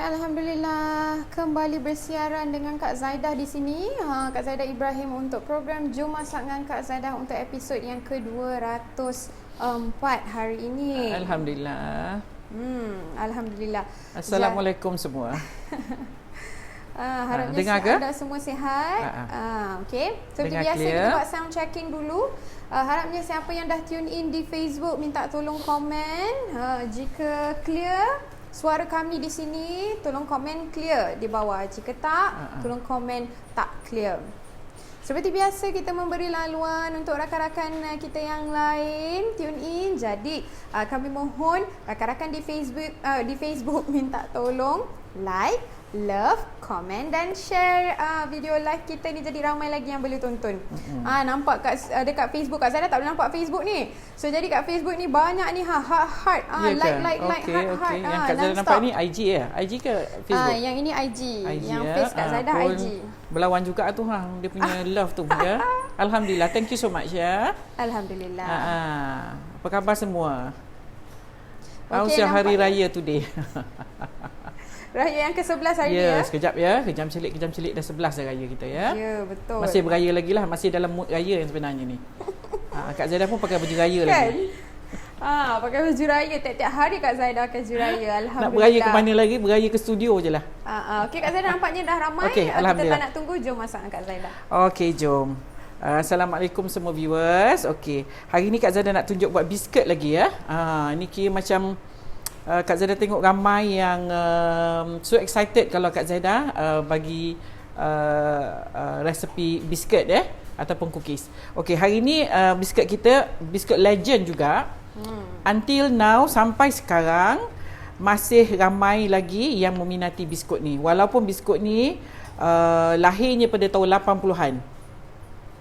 Alhamdulillah kembali bersiaran dengan Kak Zaidah di sini. Kak Zaidah Ibrahim untuk program Jom Masak dengan Kak Zaidah untuk episod yang ke-204 hari ini. Alhamdulillah. Alhamdulillah. Assalamualaikum semua. Harapnya anda semua sihat. Okey. Seperti biasa clear. Kita buat sound checking dulu. Harapnya siapa yang dah tune in di Facebook minta tolong komen. Jika clear suara kami di sini, tolong komen clear di bawah. Jika tak, tolong komen tak clear. Seperti biasa kita memberi laluan untuk rakan-rakan kita yang lain tune in. Jadi kami mohon rakan-rakan di Facebook minta tolong like, love, komen dan share video live kita ni jadi ramai lagi yang boleh tonton. Nampak dekat Facebook Kak Zaidah tak boleh nampak Facebook ni. So jadi kat Facebook ni banyak ni heart like heart. Yang Kak Zaidah nampak ni IG ya? IG ke Facebook? Yang ini IG yang face Kak Zaidah IG. Berlawan juga tu dia punya love tu ya. Alhamdulillah, thank you so much ya. Alhamdulillah. Apa khabar semua? How's your hari raya today? Raya yang ke-11 hari ni ya? Sekejap ya. Kejam celik dah 11 dah raya kita ya. Ya, betul. Masih beraya lagi lah. Masih dalam mood raya yang sebenarnya ni. Kak Zaidah pun pakai baju raya lagi. Pakai baju raya. Tiap-tiap hari Kak Zaidah pakai baju raya. Alhamdulillah. Nak beraya ke mana lagi? Beraya ke studio je lah. Okey, Kak Zaidah nampaknya dah ramai. Kita tak nak tunggu. Jom masak dengan Kak Zaidah. Okey, jom. Assalamualaikum semua viewers. Okey. Hari ni Kak Zaidah nak tunjuk buat biskuit lagi ya. Ni kira macam Kak Zaidah tengok ramai yang so excited kalau Kak Zaidah bagi resepi biskut ataupun cookies. Okey, hari ni biskut kita biskut legend juga. Until now sampai sekarang masih ramai lagi yang meminati biskut ni. Walaupun biskut ni lahirnya pada tahun 80-an.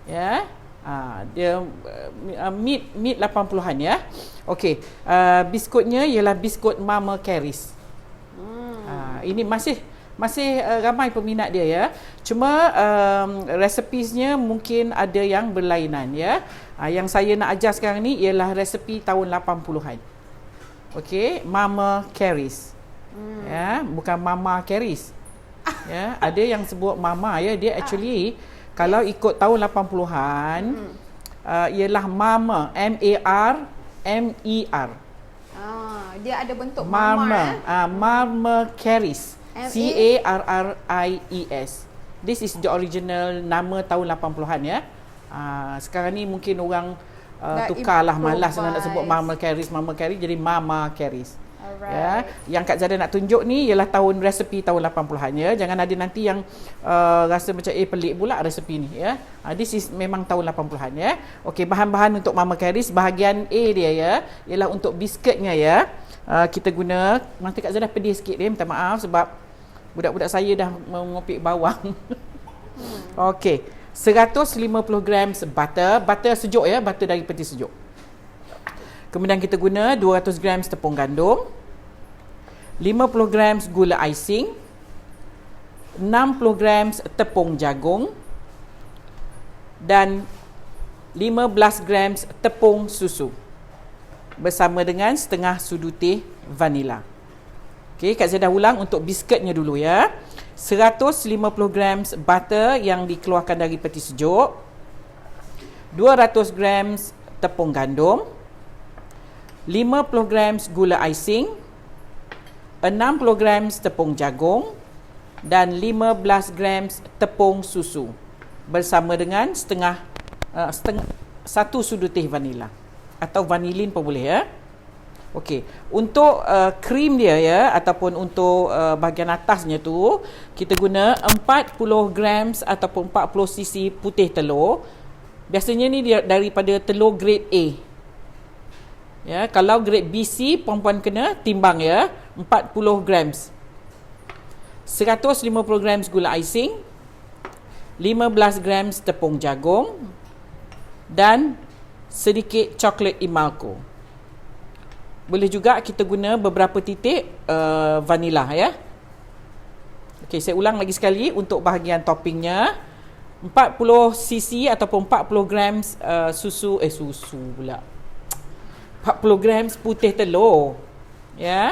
Ya. Dia mid 80-an ya. Okey, biskutnya ialah biskut Mama Carey's. Ini masih ramai peminat dia ya. Cuma resepisnya mungkin ada yang berlainan ya. Yang saya nak ajar sekarang ni ialah resepi tahun 80-an. Okey, Mama Carey's. Ya, bukan Mama Carey's. Ya, ada yang sebut Mama ya, dia actually kalau ikut tahun 80-an ialah Mama, M-A-R-M-E-R. Dia ada bentuk Mama. Mama Carey's. C-A-R-R-I-E-S. This is the original nama tahun 80-an ya. Sekarang ni mungkin orang tukarlah, malas nak sebut Mama Carey's jadi Mama Carey's. Ya, yang Kak Zaidah nak tunjuk ni ialah tahun resepi tahun 80-an ya. Jangan ada nanti yang rasa macam pelik pula resepi ni ya. This is memang tahun 80-an ya. Okey, bahan-bahan untuk Mama Carey's bahagian A dia ya ialah untuk biskutnya ya. Kita guna, nanti Kak Zaidah pedih sikit dia, minta maaf sebab budak-budak saya dah mengopik bawang. Okey, 150 gram butter sejuk ya, butter dari peti sejuk. Kemudian kita guna 200 gram tepung gandum, 50 gram gula icing, 60 gram tepung jagung dan 15 gram tepung susu bersama dengan setengah sudu teh vanila. Okey, Kak Zaidah ulang untuk biskutnya dulu ya. 150 gram butter yang dikeluarkan dari peti sejuk, 200 gram tepung gandum, 50 gram gula icing, 60 gram tepung jagung dan 15 gram tepung susu bersama dengan setengah satu sudu teh vanila atau vanilin pun boleh ya. Okey, untuk krim dia ya ataupun untuk bahagian atasnya tu kita guna 40 gram ataupun 40 cc putih telur. Biasanya ni dia daripada telur grade A. Ya, kalau grade BC puan-puan kena timbang ya, 40 gram. 150 gram gula icing, 15 gram tepung jagung dan sedikit coklat Imalco. Boleh juga kita guna beberapa titik vanila ya. Okey, saya ulang lagi sekali untuk bahagian toppingnya. 40 cc ataupun 40 gram susu pula. 40 gram putih telur ya.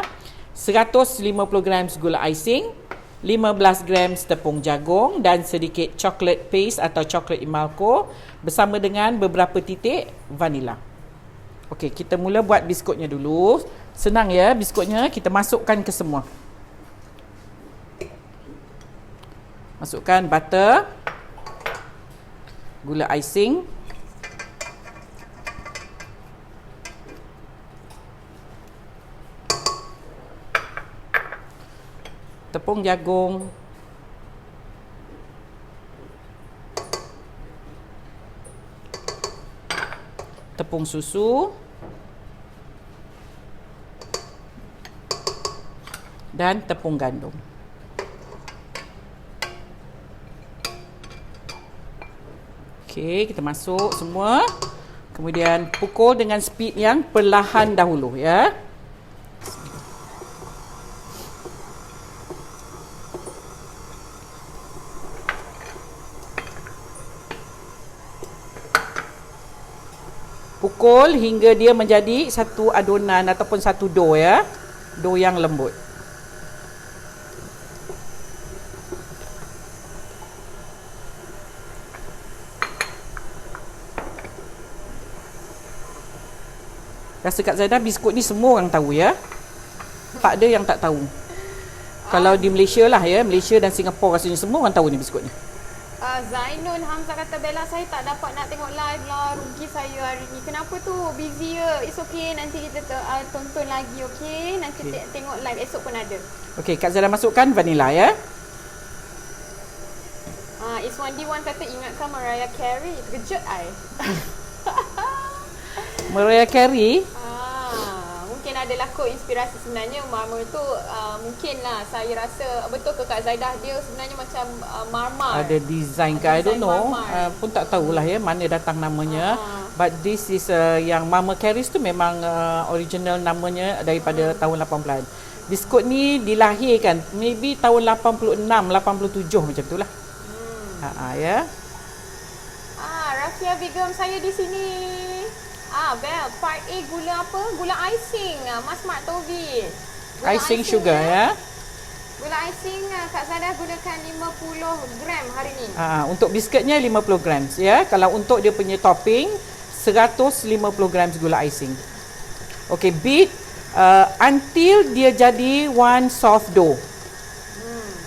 150 gram gula icing, 15 gram tepung jagung dan sedikit coklat paste atau coklat Imalco bersama dengan beberapa titik vanila. Okey, kita mula buat biskutnya dulu. Senang ya biskutnya, kita masukkan ke semua. Masukkan butter, gula icing, tepung jagung, tepung susu dan tepung gandum. Okey, kita masuk semua. Kemudian pukul dengan speed yang perlahan dahulu ya. Pukul hingga dia menjadi satu adunan ataupun satu dough ya. Dough yang lembut. Rasa Kak Zaidah biskut ni semua orang tahu ya. Tak ada yang tak tahu. Kalau di Malaysia lah ya, Malaysia dan Singapura rasanya semua orang tahu ni biskut ni. Zainul Hamzah kata, Bella saya tak dapat nak tengok live lah, rugi saya hari ni. Kenapa tu? Busy ya? It's okay, nanti kita tonton lagi, okay? Nanti tengok live, esok pun ada. Okay, Kak Zaidah masukkan vanila ya. Iswandi Wan kata, ingatkan Mariah Carey, terkejut I. Mariah Carey? Mungkin adalah kot inspirasi sebenarnya marmer tu, mungkinlah saya rasa betul ke Kak Zaidah, dia sebenarnya macam marmer. Ada design ke I don't know, pun tak tahulah ya mana datang namanya. But this is yang Mariah Carey tu memang original namanya daripada tahun 80-an. Biskut ni dilahirkan maybe tahun 86, 87 macam tu lah. Ya. Rafia Begum saya di sini. Bel, part A gula apa? Gula icing, Mas Mak Tovi. Icing sugar ya. Gula icing Kak Zaidah gunakan 50 gram hari ni. Untuk biskutnya 50 gram ya. Kalau untuk dia punya topping 150 gram gula icing. Okey, beat until dia jadi one soft dough.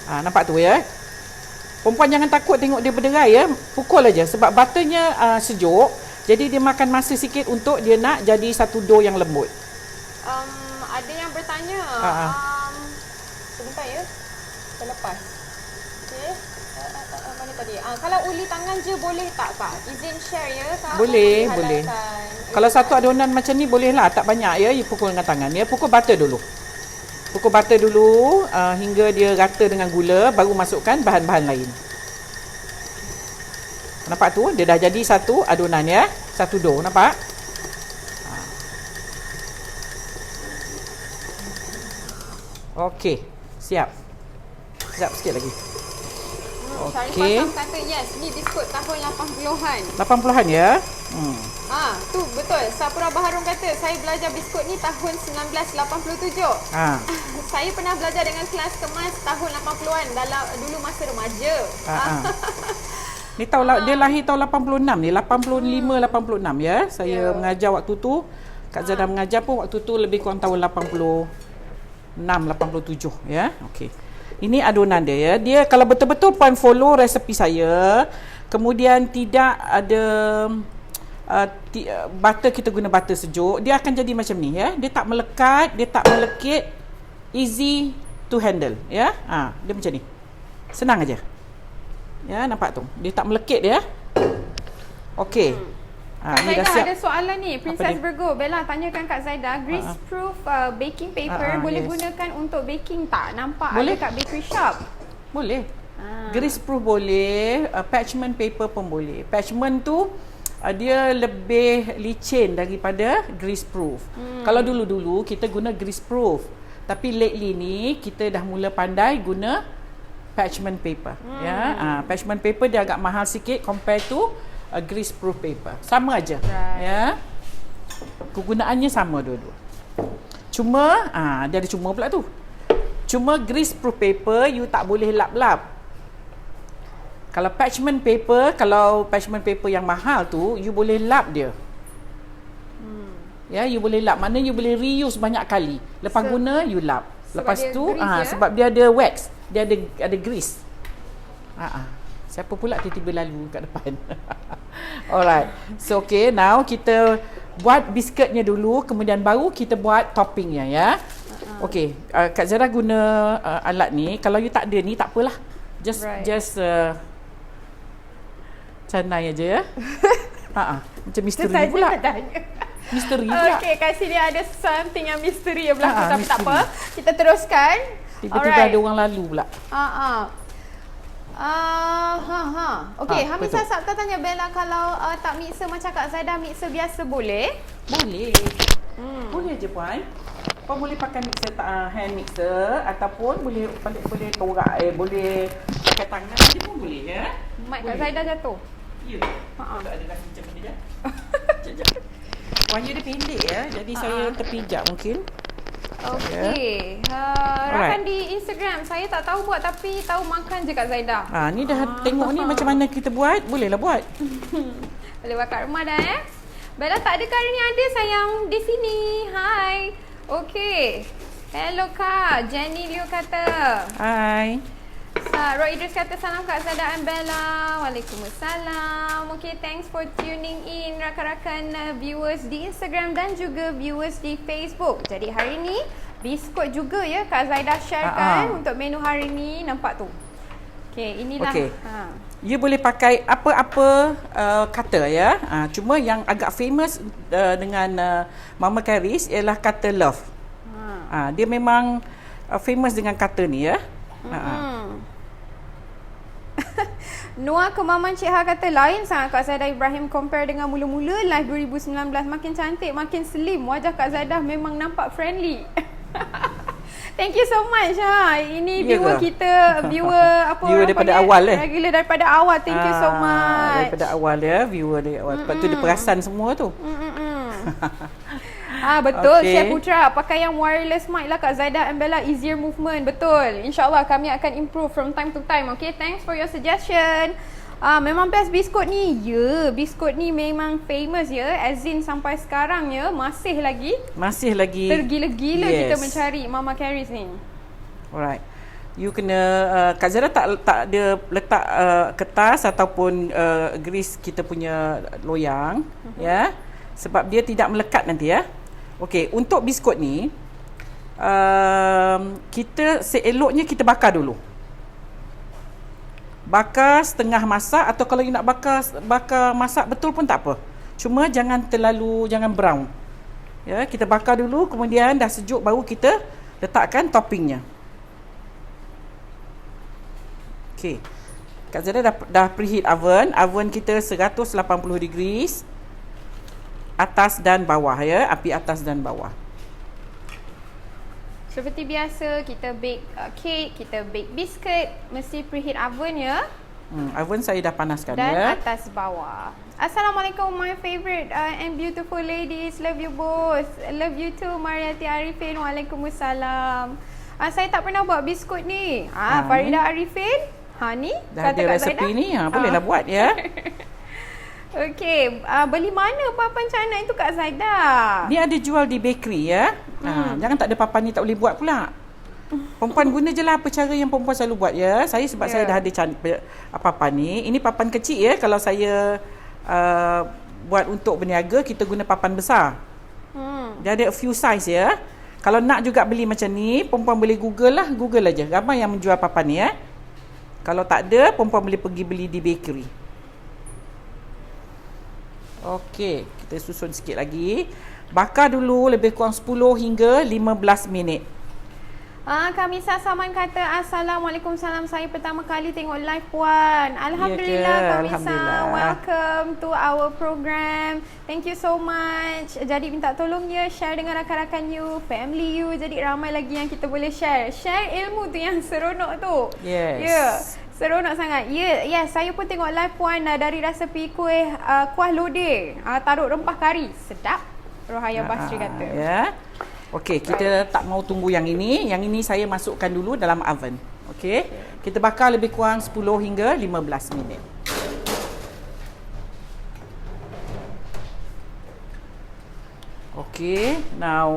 Nampak tu ya. Perempuan jangan takut tengok dia berderai ya. Pukul aja sebab butternya sejuk. Jadi dia makan masa sikit untuk dia nak jadi satu dough yang lembut. Ada yang bertanya. Sebentar ya. Terlepas. Okey. Mana tadi? Kalau uli tangan je boleh tak Kak? Izin share ya Kak? Boleh. Kalau satu adunan macam ni bolehlah, tak banyak ya. You pukul dengan tangan ya. Pukul butter dulu. Hingga dia rata dengan gula, baru masukkan bahan-bahan lain. Nampak tu? Dia dah jadi satu adunan ya. Satu dough, nampak? Okey, siap. Siap sikit lagi. Syarifah kata yes, ni biskut tahun 80-an. 80-an ya? Tu betul. Sapura Baharun kata, saya belajar biskut ni tahun 1987. Saya pernah belajar dengan kelas kemas tahun 80-an dulu masa remaja. Ni dia lahir tahun 86 ni, 85 86 ya. Saya mengajar waktu tu, Kak Zaidah mengajar pun waktu tu lebih kurang tahun 86 87 ya. Okey. Ini adunan dia ya. Dia kalau betul-betul puan follow resepi saya, kemudian tidak ada butter, kita guna butter sejuk, dia akan jadi macam ni ya. Dia tak melekat, dia tak melekit, easy to handle ya. Dia macam ni. Senang aja. Ya, nampak tu. Dia tak melekit dia. Okey. Kak Zaidah ada soalan ni. Princess Virgo, Bella tanyakan Kak Zaidah, grease-proof baking paper boleh gunakan untuk baking tak? Nampak boleh. Ada kat bakery shop. Boleh. Grease-proof boleh, parchment paper pun boleh. Parchment tu dia lebih licin daripada grease-proof. Kalau dulu-dulu kita guna grease-proof. Tapi lately ni kita dah mula pandai guna parchment paper. Ya, parchment paper dia agak mahal sikit compare to grease proof paper. Sama aja. Ya. Kegunaannya sama dua-dua. Cuma dia ada cuma pula tu. Cuma grease proof paper you tak boleh lap-lap. Kalau parchment paper yang mahal tu, you boleh lap dia. Ya, you boleh lap. Mana you boleh reuse banyak kali. Lepas guna you lap. Lepas tu sebab dia ada wax, dia ada grease. Siapa pula tiba-tiba lalu kat depan. Alright. So okay, now kita buat biskutnya dulu, kemudian baru kita buat toppingnya ya. Okay, Kak Zara guna alat ni. Kalau you tak ada ni tak apalah. Just canai aja ya. Macam misteri pula. Misteri pula. Okay, kat sini ada something yang misteri yang berlaku, tapi tak apa. Kita teruskan. Tiba-tiba ada orang lalu pula. Okay, Hamisah Sabta tanya Bella, kalau tak mixer macam Kak Zaidah, mixer biasa boleh? Boleh. Boleh je puan. Puan boleh pakai mixer hand mixer ataupun boleh torak boleh pakai tangan je pun boleh ya. Mic Kak Zaidah jatuh. Ya. Tak ada rasa macam ni je. Sekejap. Wanya dia pendek ya, jadi saya terpijak mungkin. Okey. Rakan di Instagram, saya tak tahu buat tapi tahu makan je Kak Zaidah. Ni dah tengok ni macam mana kita buat, bolehlah buat. Boleh buat kat rumah dah Bella tak ada kali ni ada sayang di sini. Hai. Okey. Hello Kak, Jenny Liu kata. Hai. Roy Idris kata salam Kak Zaidah and Bella. Waalaikumsalam. Okay, thanks for tuning in rakan-rakan viewers di Instagram dan juga viewers di Facebook. Jadi hari ni biskut juga ya Kak Zaidah sharekan untuk menu hari ni, nampak tu. Okay, inilah. Okay. You boleh pakai apa-apa kata ya. Cuma yang agak famous dengan Mama Caris ialah kata love. Dia memang famous dengan kata ni ya. Noah Kemaman Cik Ha kata lain sangat Kak Zaidah Ibrahim compare dengan mula-mula live 2019. Makin cantik, makin slim. Wajah Kak Zaidah memang nampak friendly. Thank you so much Ini viewer kita, viewer daripada awal regular daripada awal. Thank you so much. Daripada awal ya, viewer dari awal. Lepas tu dia perasan semua tu. Betul, Chef Putra. Pakai yang wireless mic lah Kak Zaidah and Bella, easier movement. Betul. InsyaAllah kami akan improve from time to time. Okay, thanks for your suggestion. Memang best biskut ni. Ya, biskut ni memang famous ya. As in sampai sekarang ya, masih lagi tergila-gila kita mencari Mama Caris ni. Alright. You kena Kak Zara tak ada letak kertas ataupun grease kita punya loyang ya. Sebab dia tidak melekat nanti ya. Okey, untuk biskut ni kita seeloknya kita bakar dulu. Bakar setengah masak, atau kalau you nak bakar masak betul pun tak apa. Cuma jangan brown. Ya, kita bakar dulu, kemudian dah sejuk baru kita letakkan toppingnya. Okey. Kak Zara dah preheat oven kita 180 degrees. Atas dan bawah ya, api atas dan bawah. Seperti biasa kita bake cake, kita bake biskut, mesti preheat oven ya. Oven saya dah panaskan dan ya. Dan atas bawah. Assalamualaikum my favorite and beautiful ladies. Love you both. Love you too Mariati Arifin. Waalaikumsalam. Saya tak pernah buat biskut ni. Farida Arifin. Ni dah ada resepi ni, bolehlah buat ya. Okey, beli mana papan China itu Kak Zaidah? Ni ada jual di bakery ya. Jangan tak ada papan ni tak boleh buat pula. Perempuan guna je lah apa cara yang perempuan selalu buat ya. Saya sebab saya dah ada papan ni. Ini papan kecil ya. Kalau saya buat untuk berniaga, kita guna papan besar. Dia ada a few size ya. Kalau nak juga beli macam ni, perempuan boleh Google aja. Ramai yang menjual papan ni ya. Kalau tak ada, perempuan boleh pergi beli di bakery. Okey, kita susun sikit lagi. Bakar dulu lebih kurang 10 hingga 15 minit. Kamisa Saman kata Assalamualaikum, salam saya pertama kali tengok live puan. Alhamdulillah Kamisa, welcome to our program. Thank you so much. Jadi minta tolong ya, share dengan rakan-rakan you, family you. Jadi ramai lagi yang kita boleh share. Share ilmu tu yang seronok tu. Yes. Yeah. Seronok sangat. Ya, saya pun tengok live puan dari resepi kuah lodeh. Taruh rempah kari. Sedap. Rohaya Basri kata. Ya. Okey, kita tak mau tunggu yang ini. Yang ini saya masukkan dulu dalam oven. Okey. Kita bakar lebih kurang 10 hingga 15 minit. Okey, now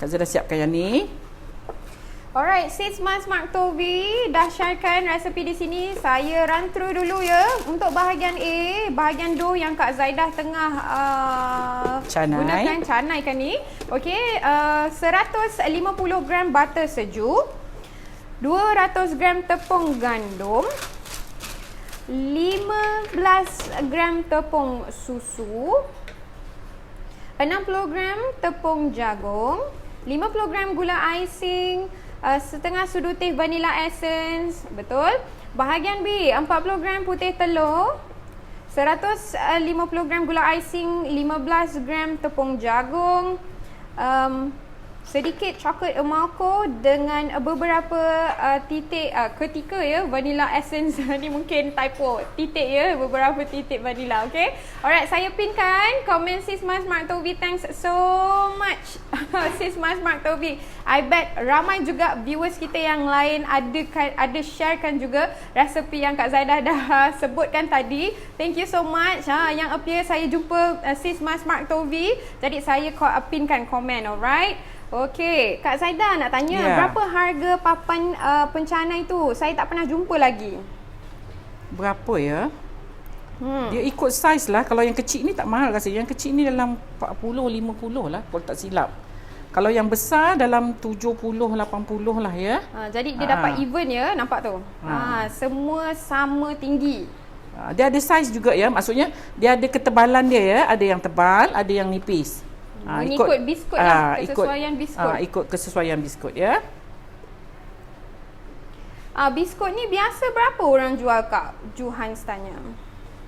Kak Zah dah siapkan yang ni. Alright, sis Mas Mark Tovi dah sharekan resepi di sini. Saya run through dulu ya. Untuk bahagian A, bahagian dough yang Kak Zaidah tengah gunakan canai kan ni. Okey, 150 gram butter sejuk, 200 gram tepung gandum, 15 gram tepung susu, 60 gram tepung jagung, 50 gram gula icing, setengah sudu teh vanilla essence, betul. Bahagian B, 40 gram putih telur, 150 gram gula icing, 15 gram tepung jagung, sedikit coklat Amalco dengan beberapa titik ketika ya vanilla essence ni mungkin typo titik ya, beberapa titik vanilla. Okay, alright, saya pinkan komen sis Mas Mark Tovi. Thanks so much sis Mas Mark Tovi. I bet ramai juga viewers kita yang lain ada sharekan juga resepi yang Kak Zaidah dah sebutkan tadi. Thank you so much. Yang appear saya jumpa sis Mas Mark Tovi, jadi saya pinkan komen. Alright. Okey, Kak Zaidah nak tanya, berapa harga papan pencanai tu? Saya tak pernah jumpa lagi. Berapa ya? Dia ikut saiz lah. Kalau yang kecil ni tak mahal rasanya. Yang kecil ni dalam 40-50 lah kalau tak silap. Kalau yang besar dalam 70-80 lah ya. Jadi dia dapat even ya, nampak tu. Semua sama tinggi. Dia ada saiz juga ya. Maksudnya dia ada ketebalan dia ya. Ada yang tebal, ada yang nipis. Ikut biskut lah, kesesuaian biskut. Ikut kesesuaian biskut ya. Biskut ni biasa berapa orang jual Kak Juhans tanya?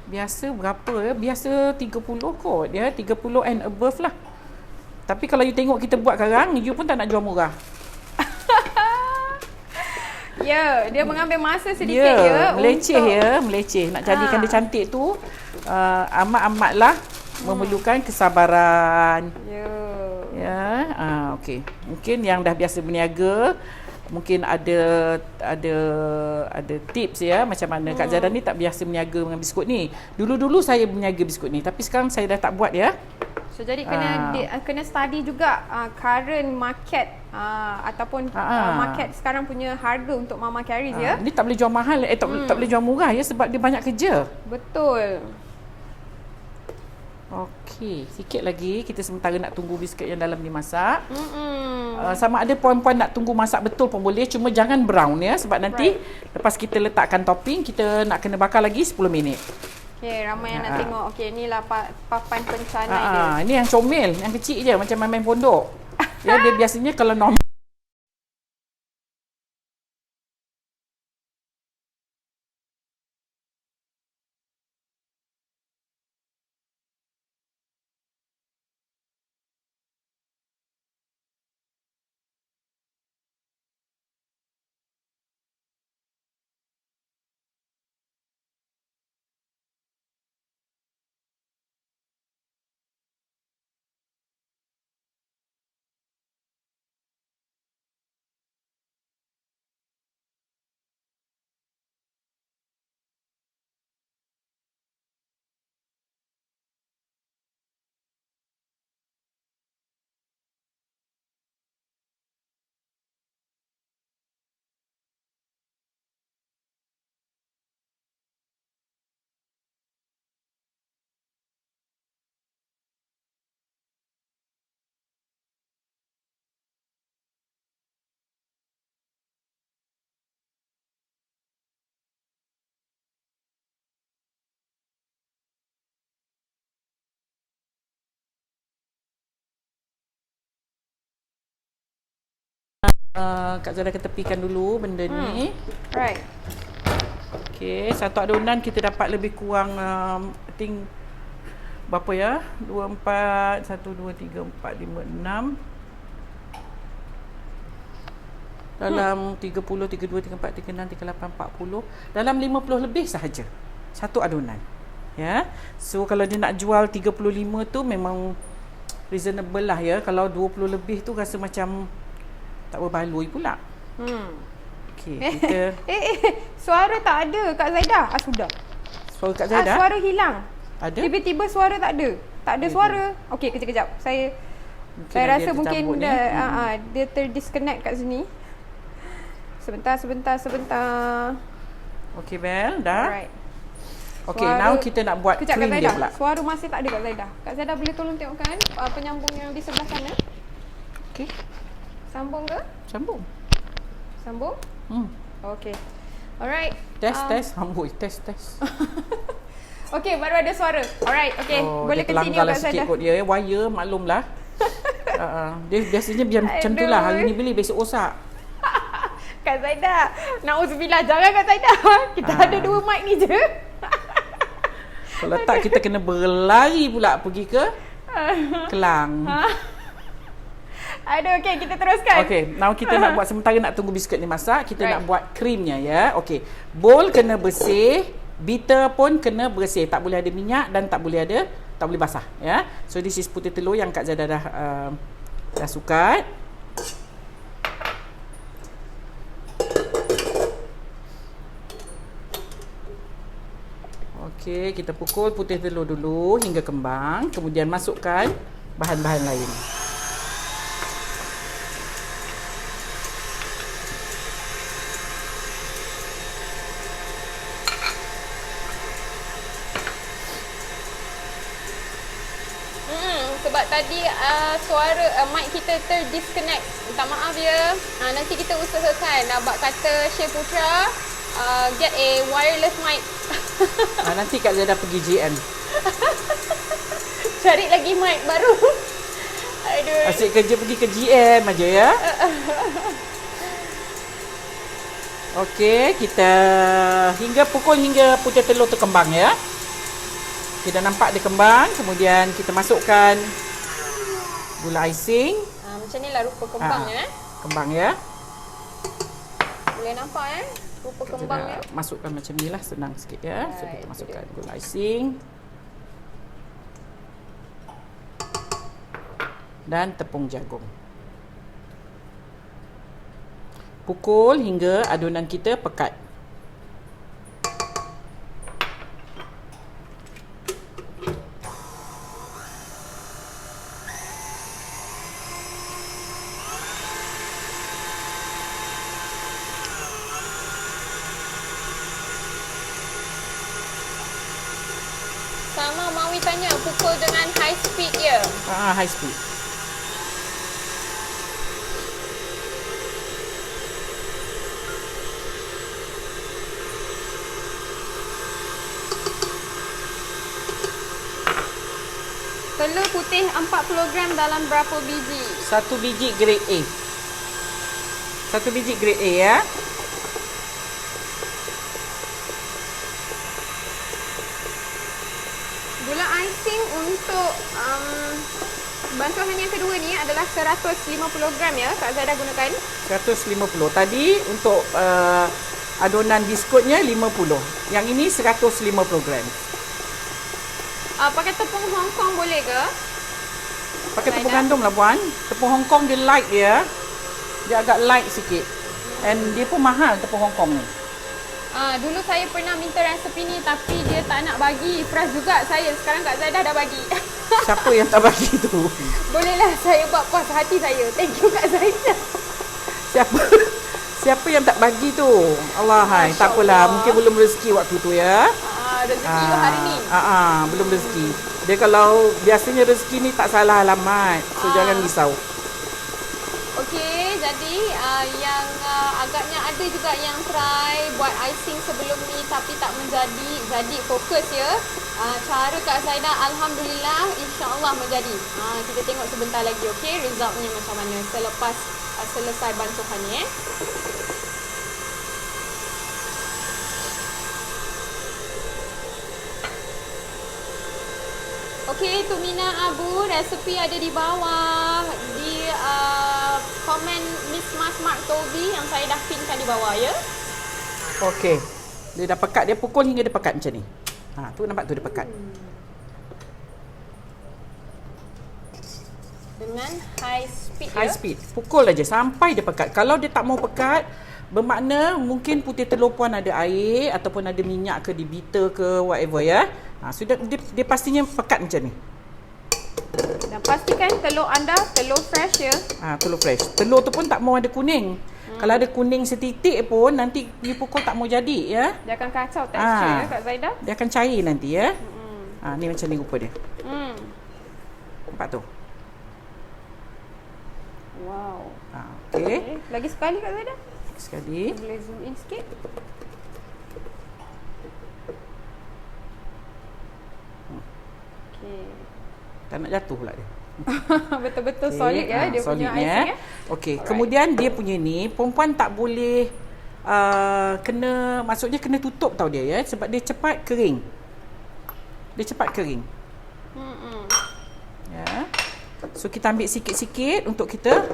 Biasa berapa ya? Biasa 30 kot ya, 30 and above lah. Tapi kalau you tengok kita buat sekarang, you pun tak nak jual murah. Ya, dia mengambil masa sedikit ya. Meleceh. Nak jadikan dia cantik tu amat-amatlah memerlukan kesabaran. Okey. Mungkin yang dah biasa berniaga, mungkin ada tips ya macam mana. Kak Zaidah ni tak biasa berniaga dengan biskut ni. Dulu-dulu saya berniaga biskut ni, tapi sekarang saya dah tak buat ya. So jadi kena study juga current market ataupun market sekarang punya harga untuk Mama Carries ya. Ni tak boleh jual mahal, tak boleh jual murah ya sebab dia banyak kerja. Betul. Okey, sikit lagi kita sementara nak tunggu biskut yang dalam ni masak. Sama ada puan-puan nak tunggu masak betul pun boleh, cuma jangan brown ya sebab nanti lepas kita letakkan topping kita nak kena bakar lagi 10 minit. Okey, ramai yang nak tengok. Okey, inilah papan pencanai dia. Ini yang comel, yang kecil je macam main pondok. Ya, dia biasanya kalau normal Kak Zah dah ketepikan dulu benda ni. Right. Okey, satu adunan kita dapat lebih kurang I think berapa ya? 2 4 1 2 3 4 5 6 dalam 30 32 34 36 38 40 dalam 50 lebih sahaja. Satu adunan. Ya. So kalau dia nak jual 35 tu memang reasonable lah ya. Kalau 20 lebih tu rasa macam tak berbaloi pula. Okey, kita suara tak ada Kak Zaidah. Sudah. Suara Kak Zaidah? Suara hilang. Ada? Tiba-tiba suara tak ada. Tak ada suara. Okey, kejap-kejap. Saya rasa mungkin dia terdisconnect kat sini. Sebentar. Okey Bel, dah. Alright. Okey, now kita nak buat kejap, cream Kak dia Zaidah. pula. Suara masih tak ada Kak Zaidah. Kak Zaidah boleh tolong tengokkan penyambung yang di sebelah sana? Okey. Sambung ke? Sambung. Okey. Alright. Test. Amboi, test. Okey, baru ada suara. Alright, okey. Boleh continue Kak Kak Zaidah. Sikit kot dia, wire maklumlah. Dia biasanya macam tu lah. Hari ni beli, besok rosak. Kak Zaidah, na'udzubillah, jangan Kak Zaidah. Kita ada 2 mic ni je. Kalau tak kita kena berlari pula pergi ke Kelang. Aduh, okey, kita teruskan. Okey, now kita nak buat, sementara nak tunggu biskut ni masak, kita nak buat krimnya ya. Okey. Bowl kena bersih, beater pun kena bersih. Tak boleh ada minyak dan tak boleh basah ya. So this is putih telur yang Kak Zaidah dah sukat. Okey, kita pukul putih telur dulu hingga kembang, kemudian masukkan bahan-bahan lain. Sebab tadi suara mic kita terdisconnect. Minta maaf ya. Nanti kita usahakan Abang kata Chef Putra get a wireless mic. Nanti Kak Zaidah pergi GM. Cari lagi mic baru. Aduh. Asyik kerja pergi ke GM aja ya. Okey, kita pukul hingga putih telur tu kembang ya. Kita nampak dia kembang, kemudian kita masukkan gula icing. Macam ni lah rupa kembangnya. Kembang ya. Boleh nampak rupa kembangnya. Masukkan macam ni lah, senang sikit ya. So kita masukkan gula icing. Dan tepung jagung. Pukul hingga adunan kita pekat. Sama Mawi tanya, pukul dengan high speed ya? High speed. Telur putih 40 gram dalam berapa biji? 1 biji grade A. 1 biji grade A ya. Gula icing untuk bantuan yang kedua ni adalah 150 gram ya. Kak Zaidah gunakan 150. Tadi untuk adunan biskutnya 50. Yang ini 150 gram. Pakai tepung Hong Kong boleh ke? Pakai tepung gandum lah puan. Tepung Hong Kong dia light ya. Dia agak light sikit. And dia pun mahal tepung Hong Kong ni. Dulu saya pernah minta resepi ni tapi dia tak nak bagi. Frust juga saya. Sekarang Kak Zaidah dah bagi. Siapa yang tak bagi tu? Bolehlah saya buat puas hati saya. Thank you Kak Zaidah. Siapa yang tak bagi tu? Allah hai, tak apalah. Mungkin belum rezeki waktu tu ya. Rezeki hari ni. Belum rezeki. Dia kalau biasanya rezeki ni tak salah alamat. So jangan risau. Okey, jadi yang agaknya ada juga yang try buat icing sebelum ni tapi tak menjadi. Jadi fokus ya. Cara Kak Zaidah alhamdulillah insya-Allah menjadi. Kita tengok sebentar lagi okey resultnya macam mana selepas selesai bantuhan ni Okey, Tumina Abu, resepi ada di bawah di komen Miss Mas Mark Toby yang saya dah pinkan di bawah ya. Okey. Dia dah pekat, dia pukul hingga dia pekat macam ni. Tu nampak tu dia pekat. Dengan high speed. High speed. Pukul aja sampai dia pekat. Kalau dia tak mau pekat, bermakna mungkin putih telur puan ada air ataupun ada minyak ke di beater ke whatever ya. Sudah dia pastinya pekat macam ni. Dan pastikan telur anda telur fresh ya. Telur fresh. Telur tu pun tak mau ada kuning. Kalau ada kuning setitik pun nanti you pukul tak mau jadi ya. Dia akan kacau tekstur ya Kak Zaidah. Dia akan cair nanti ya. Ni macam ni rupa dia. Nampak tu. Wow. Okey. Lagi sekali Kak Zaidah. Sekali. Boleh zoom in sikit. Okey. Tak nak jatuh pula dia. Betul-betul solid ya dia punya icing ya. Okey, kemudian dia punya ni perempuan tak boleh maksudnya kena tutup tau dia ya sebab dia cepat kering. Dia cepat kering. Ya. So kita ambil sikit-sikit untuk kita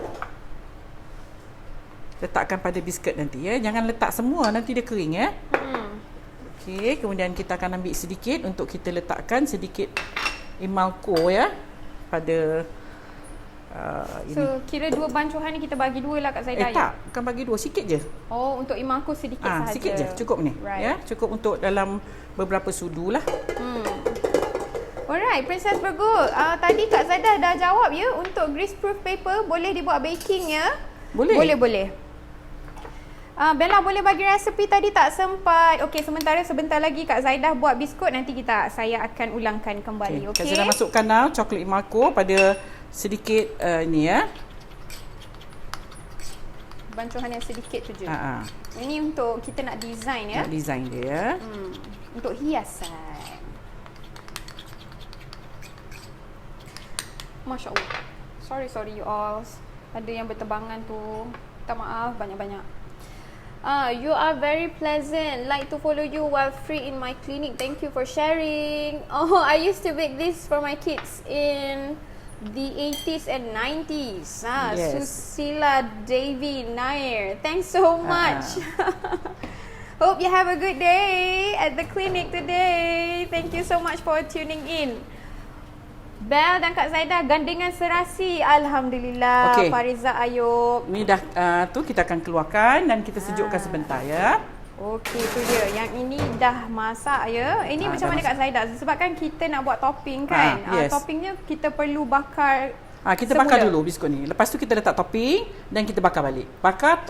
letakkan pada biskuit nanti ya. Jangan letak semua nanti dia kering ya. Okey, kemudian kita akan ambil sedikit untuk kita letakkan sedikit Imalco ya pada ini. So kira dua bancuhan ni kita bagi dua lah Kak Zaidah tak, bukan bagi dua, sikit je. Oh, untuk Imalco sedikit sahaja. Sikit je, cukup ni. Ya, cukup untuk dalam beberapa sudu lah. Alright, Princess Virgo, tadi Kak Zaidah dah jawab ya untuk grease proof paper boleh dibuat baking ya? Boleh. Bella boleh bagi resepi tadi tak sempat. Okey, sebentar lagi Kak Zaidah buat biskut, nanti saya akan ulangkan kembali. Okey. Kak Zaidah masukkan coklat Imalco pada sedikit ni ya. Bancuhan yang sedikit tu je. Ini untuk kita nak design ya. Nak design dia ya. Untuk hiasan. Masya Allah. Sorry you all. Ada yang berterbangan tu. Minta maaf banyak-banyak. You are very pleasant. Like to follow you while free in my clinic. Thank you for sharing. Oh, I used to bake this for my kids in the 80s and 90s. Yes. Susila Devi Nair. Thanks so much. Hope you have a good day at the clinic today. Thank you so much for tuning in. Bel dan Kak Zaidah gandingan serasi. Alhamdulillah. Okay. Fariza Ayub. Ni dah tu kita akan keluarkan dan kita sejukkan sebentar ya. Okey, tu dia. Yang ini dah masak ya. Ini macam mana Kak Zaidah? Sebabkan kita nak buat topping kan. Yes. Toppingnya kita perlu bakar. Kita bakar dulu biskut ni. Lepas tu kita letak topping dan kita bakar balik. Bakar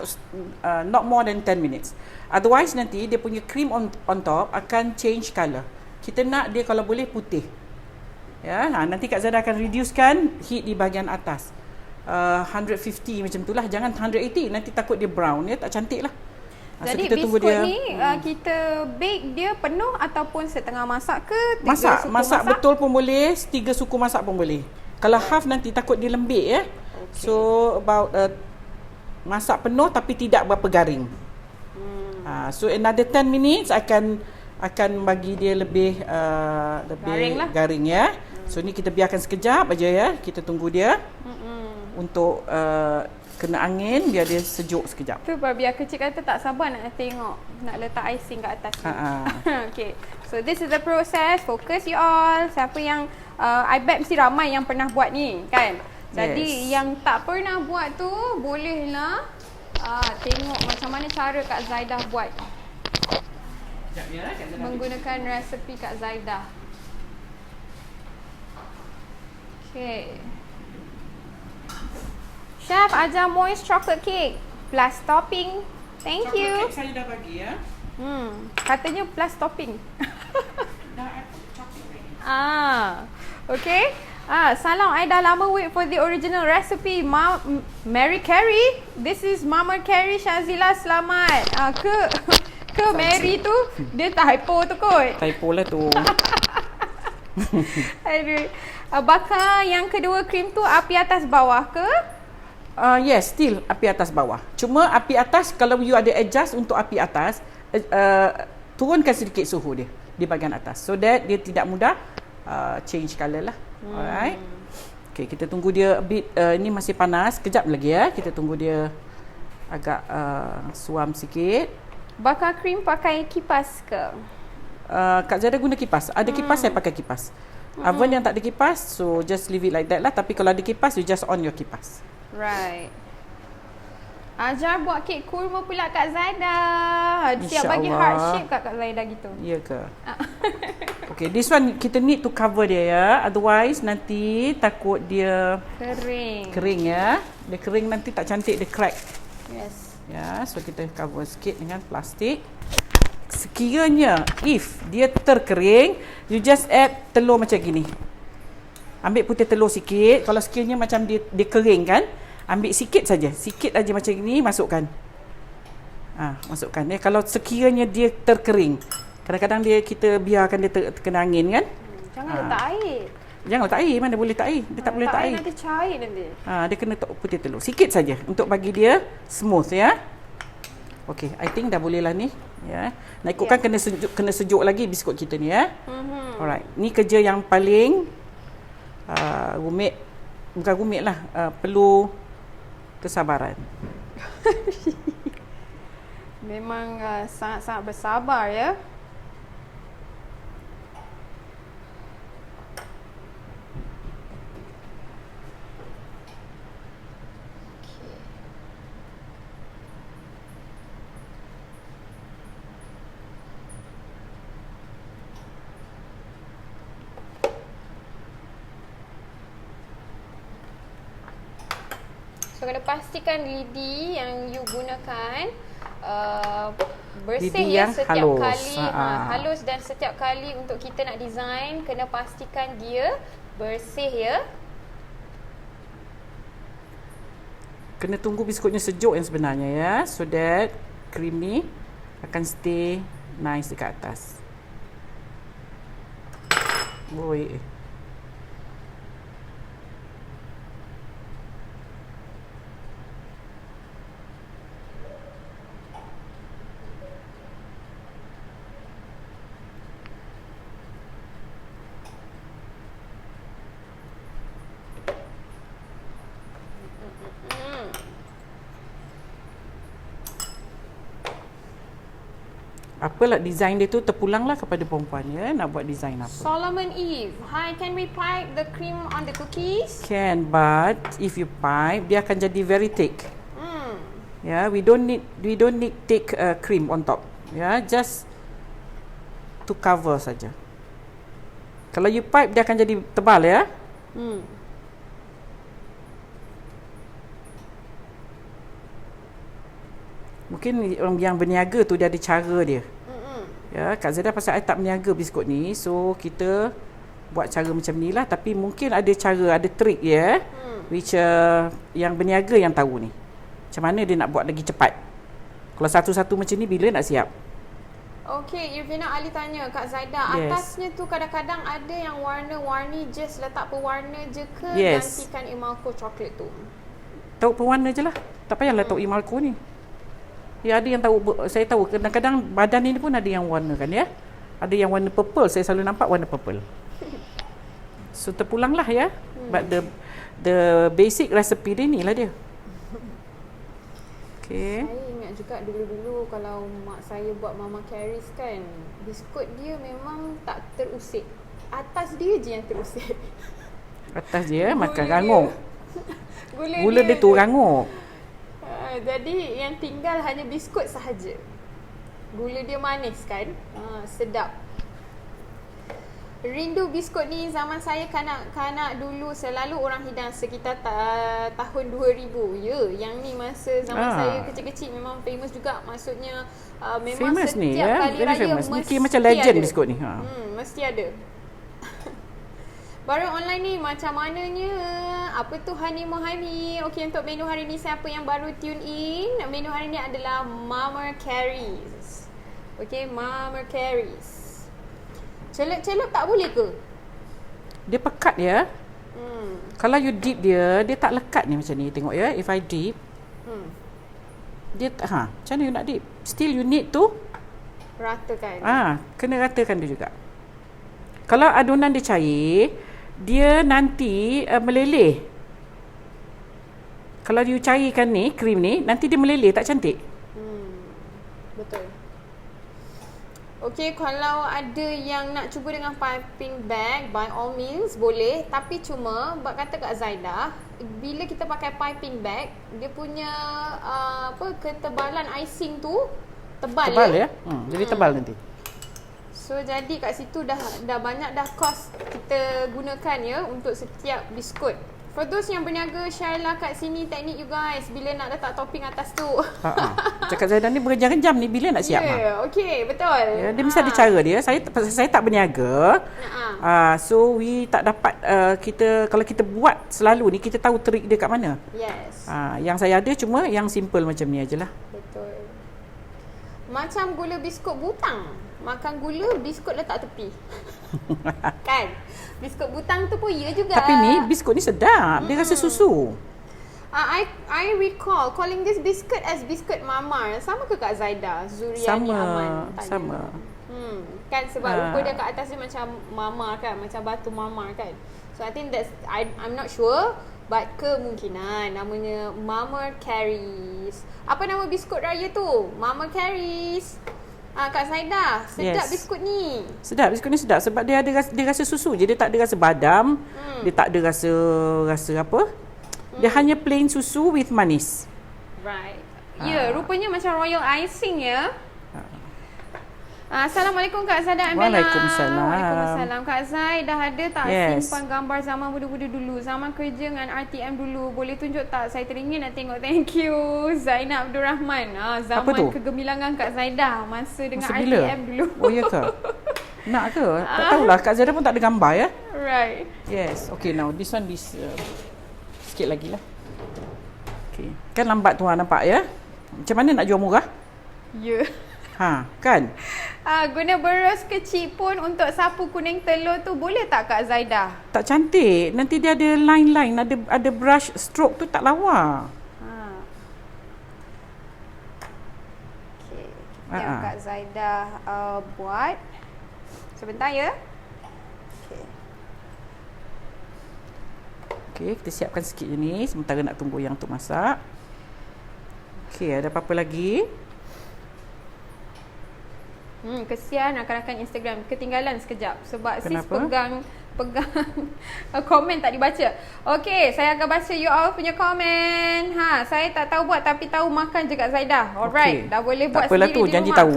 not more than 10 minutes. Otherwise nanti dia punya cream on top akan change colour. Kita nak dia kalau boleh putih. Ya, nanti Kak Zaidah akan reducekan heat di bahagian atas. 150 macam itulah, jangan 180, nanti takut dia brown ya, tak cantik lah. Jadi so biskut ni kita bake dia penuh ataupun setengah masak ke? Masak betul pun boleh, 3 suku masak pun boleh. Kalau half nanti takut dia lembik ya. Okay. So about masak penuh tapi tidak berapa garing. So another 10 minutes akan bagi dia lebih garing ya. So ni kita biarkan sekejap aja ya. Kita tunggu dia untuk kena angin biar dia sejuk sekejap. Tu biar kecil kata tak sabar nak tengok, nak letak icing kat atas. Okay. So this is the process. Focus you all. Siapa yang I bet mesti ramai yang pernah buat ni kan. Jadi yang tak pernah buat tu bolehlah tengok macam mana cara Kak Zaidah buat. Menggunakan resepi Kak Zaidah. Okay. Chef ajar moist chocolate cake plus topping. Thank you. Chocolate cake saya dah bagi ya. Katanya plus topping. Dah chocolate lagi. Okay. Salam, I dah lama wait for the original recipe. Mary Carey. This is Mama Carey Shazila, selamat. Ke Mary tu dia typo tu kot. Typo lah tu. Aduh. Bakar yang kedua krim tu api atas bawah ke? Yes, still api atas bawah. Cuma api atas kalau you ada adjust untuk api atas, turunkan sedikit suhu dia di bahagian atas so that dia tidak mudah change colour lah. Alright. Okay, kita tunggu dia a bit. Ini masih panas. Kejap lagi ya. Kita tunggu dia agak suam sikit. Bakar krim pakai kipas ke? Kak Zaidah guna kipas. Ada kipas, saya pakai kipas. Oven yang tak ada kipas, so just leave it like that lah. Tapi kalau ada kipas, you just on your kipas. Right. Ajar buat kek kurma pula Kak Zaida. Siap bagi heart shape Kak Zaida gitu. Ya ke? Okay, this one kita need to cover dia ya. Otherwise nanti takut dia kering ya. Dia kering nanti tak cantik, dia crack. Yes. Ya, so kita cover sikit dengan plastik. Sekiranya if dia terkering, you just add telur macam gini. Ambil putih telur sikit. Kalau sekiranya macam dia kering kan, ambil sikit saja. Sikit aja macam gini, masukkan. Masukkan ya. Kalau sekiranya dia terkering, kadang-kadang kita biarkan dia terkena angin kan. Jangan letak air. Jangan letak air, mana boleh letak air. Dia tak boleh letak air. Nanti cair nanti. Dia kena putih telur. Sikit saja untuk bagi dia smooth ya. Okay, I think dah boleh lah ni. Ya. Nak ikutkan kena sejuk lagi biskut kita ni ya. Alright. Ni kerja yang paling rumit. Bukan rumit lah. Perlu kesabaran. Memang sangat-sangat bersabar ya. So kena pastikan lidi yang you gunakan bersih lidi ya yang setiap halus. kali halus, dan setiap kali untuk kita nak design kena pastikan dia bersih ya. Kena tunggu biskutnya sejuk yang sebenarnya ya, so that cream ni akan stay nice dekat atas. Oi. Apalah design dia tu terpulanglah kepada perempuan ya, nak buat design apa. Solomon Eve, hi, can we pipe the cream on the cookies? Can, but if you pipe dia akan jadi very thick. Ya, we don't need thick cream on top. Ya, just to cover saja. Kalau you pipe dia akan jadi tebal ya. Mungkin yang berniaga tu dia ada cara dia. Ya, Kak Zaida pasal I tak berniaga biskut ni, so kita buat cara macam ni lah. Tapi mungkin ada cara, ada trik ya, which yang berniaga yang tahu ni. Macam mana dia nak buat lagi cepat. Kalau satu-satu macam ni bila nak siap? Okay, Irvina Ali tanya Kak Zaida, atasnya tu kadang-kadang ada yang warna-warni, just letak pewarna je ke gantikan Imalco coklat tu? Tahu pewarna je lah, tak payahlah tahu Imalco ni. Ya, ada yang tahu, saya tahu kadang-kadang badan ini pun ada yang warna kan ya. Ada yang warna purple, saya selalu nampak warna purple. So terpulanglah ya. But the basic recipe dia ni lah dia. Okay. Saya ingat juga dulu-dulu kalau mak saya buat Mama Carrie's kan, biskut dia memang tak terusik. Atas dia je yang terusik. Atas dia makan rangup. Gula dia tu rangup. Jadi yang tinggal hanya biskut sahaja. Gula dia manis kan, sedap. Rindu biskut ni zaman saya kanak-kanak dulu selalu orang hidang sekitar tahun 2000. Ya, yang ni masa zaman saya kecil-kecil memang famous juga. Maksudnya memang famous setiap ni, ya? kali raya mesti macam legend ada biskut ni. Mesti ada. Baru online ni macam mananya? Apa tu Hani Mohani? Okey, untuk menu hari ni siapa yang baru tune in? Menu hari ni adalah Mama Carrie's. Okey, Mama Carrie's. Celup-celup tak boleh ke? Dia pekat ya. Kalau you dip dia tak lekat ni macam ni. Tengok ya, if I dip. Dia macam mana you nak dip? Still you need to ratakan. Kena ratakan dia juga. Kalau adunan dia cair, dia nanti meleleh. Kalau you cairkan ni, krim ni, nanti dia meleleh, tak cantik. Betul. Okay, kalau ada yang nak cuba dengan piping bag, by all means boleh. Tapi cuma, kata Kak Zaidah, bila kita pakai piping bag, dia punya ketebalan icing tu tebal ya? Jadi tebal nanti. So jadi kat situ dah banyak dah kos kita gunakan ya untuk setiap biskut. For those yang berniaga, share lah kat sini teknik you guys bila nak letak topping atas tu. Cakap Zaidah ni berjam-jam ni bila nak siap. Okay, betul. Dia mesti ada cara dia. Saya tak berniaga. So we tak dapat kalau kita buat selalu ni kita tahu trik dia kat mana. Yes. Yang saya ada cuma yang simple macam ni ajalah. Betul. Macam gula biskut butang. Makan gula, biskut letak tepi. Kan? Biskut butang tu pun ya juga. Tapi ni biskut ni sedap. Dia rasa susu. I recall calling this biscuit as biscuit mamar. Sama ke Kak Zaidah? Zuriani Aman tanya. Sama. Kan sebab rupa dia kat atas dia macam mamar kan, macam batu mamar kan. So I think I'm not sure, but kemungkinan namanya Mama Carries. Apa nama biskut raya tu? Mama Carries. Kak Zaidah, sedap biskut ni. Sedap, biskut ni sedap sebab dia rasa susu je. Dia tak ada rasa badam. Dia tak ada rasa apa. Dia hanya plain susu with manis. Right. Rupanya macam royal icing ya. Assalamualaikum Kak Zai dan Bella. Waalaikumsalam. Kak Zai dah ada tak simpan gambar zaman muda-muda dulu, zaman kerja dengan RTM dulu? Boleh tunjuk tak? Saya teringin nak tengok. Thank you Zainab Abdul Rahman. Zaman kegemilangan Kak Zaidah masa dengan RTM dulu. Oh ya ke? Nak ke? Tak tahulah, Kak Zaidah pun tak ada gambar ya. Right. Yes. Okay, now this sikit lagi lah. Okay. Kan lambat tu nampak ya. Macam mana nak jual murah? Ya. Kan? Guna berus kecil pun untuk sapu kuning telur tu boleh tak Kak Zaidah? Tak cantik. Nanti dia ada line-line, ada brush stroke tu tak lawa. Okay. Yang Kak Zaidah buat. Sebentar ya. Okay, kita siapkan sikit je ni. Sementara nak tunggu yang tu masak. Okay, ada apa-apa lagi? Kesian rakan-rakan Instagram ketinggalan sekejap sebab Kenapa? sis pegang komen tak dibaca. Okey, saya akan baca you all punya komen. Saya tak tahu buat tapi tahu makan je Kak Zaidah. Alright, dah boleh buat sendiri tu, di janji rumah. Tahu.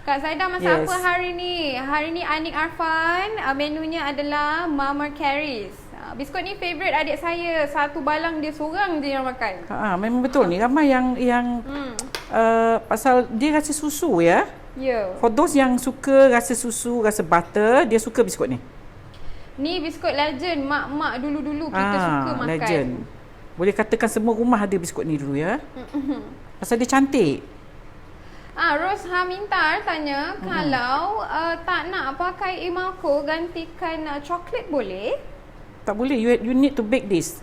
Kak Zaidah masak apa hari ni? Hari ni Anik Arfan, menunya adalah Mama Carries. Biskut ni favourite adik saya. Satu balang dia seorang je yang makan. Memang betul ni. Ramai yang pasal dia rasa susu ya. For those yang suka rasa susu, rasa butter, dia suka biskut ni. Ni biskut legend. Mak-mak dulu-dulu kita suka makan. Legend. Boleh katakan semua rumah ada biskut ni dulu ya. Pasal dia cantik. Rose Hamintar tanya, kalau tak nak pakai Imalco, gantikan coklat boleh? Tak boleh. You need to bake this.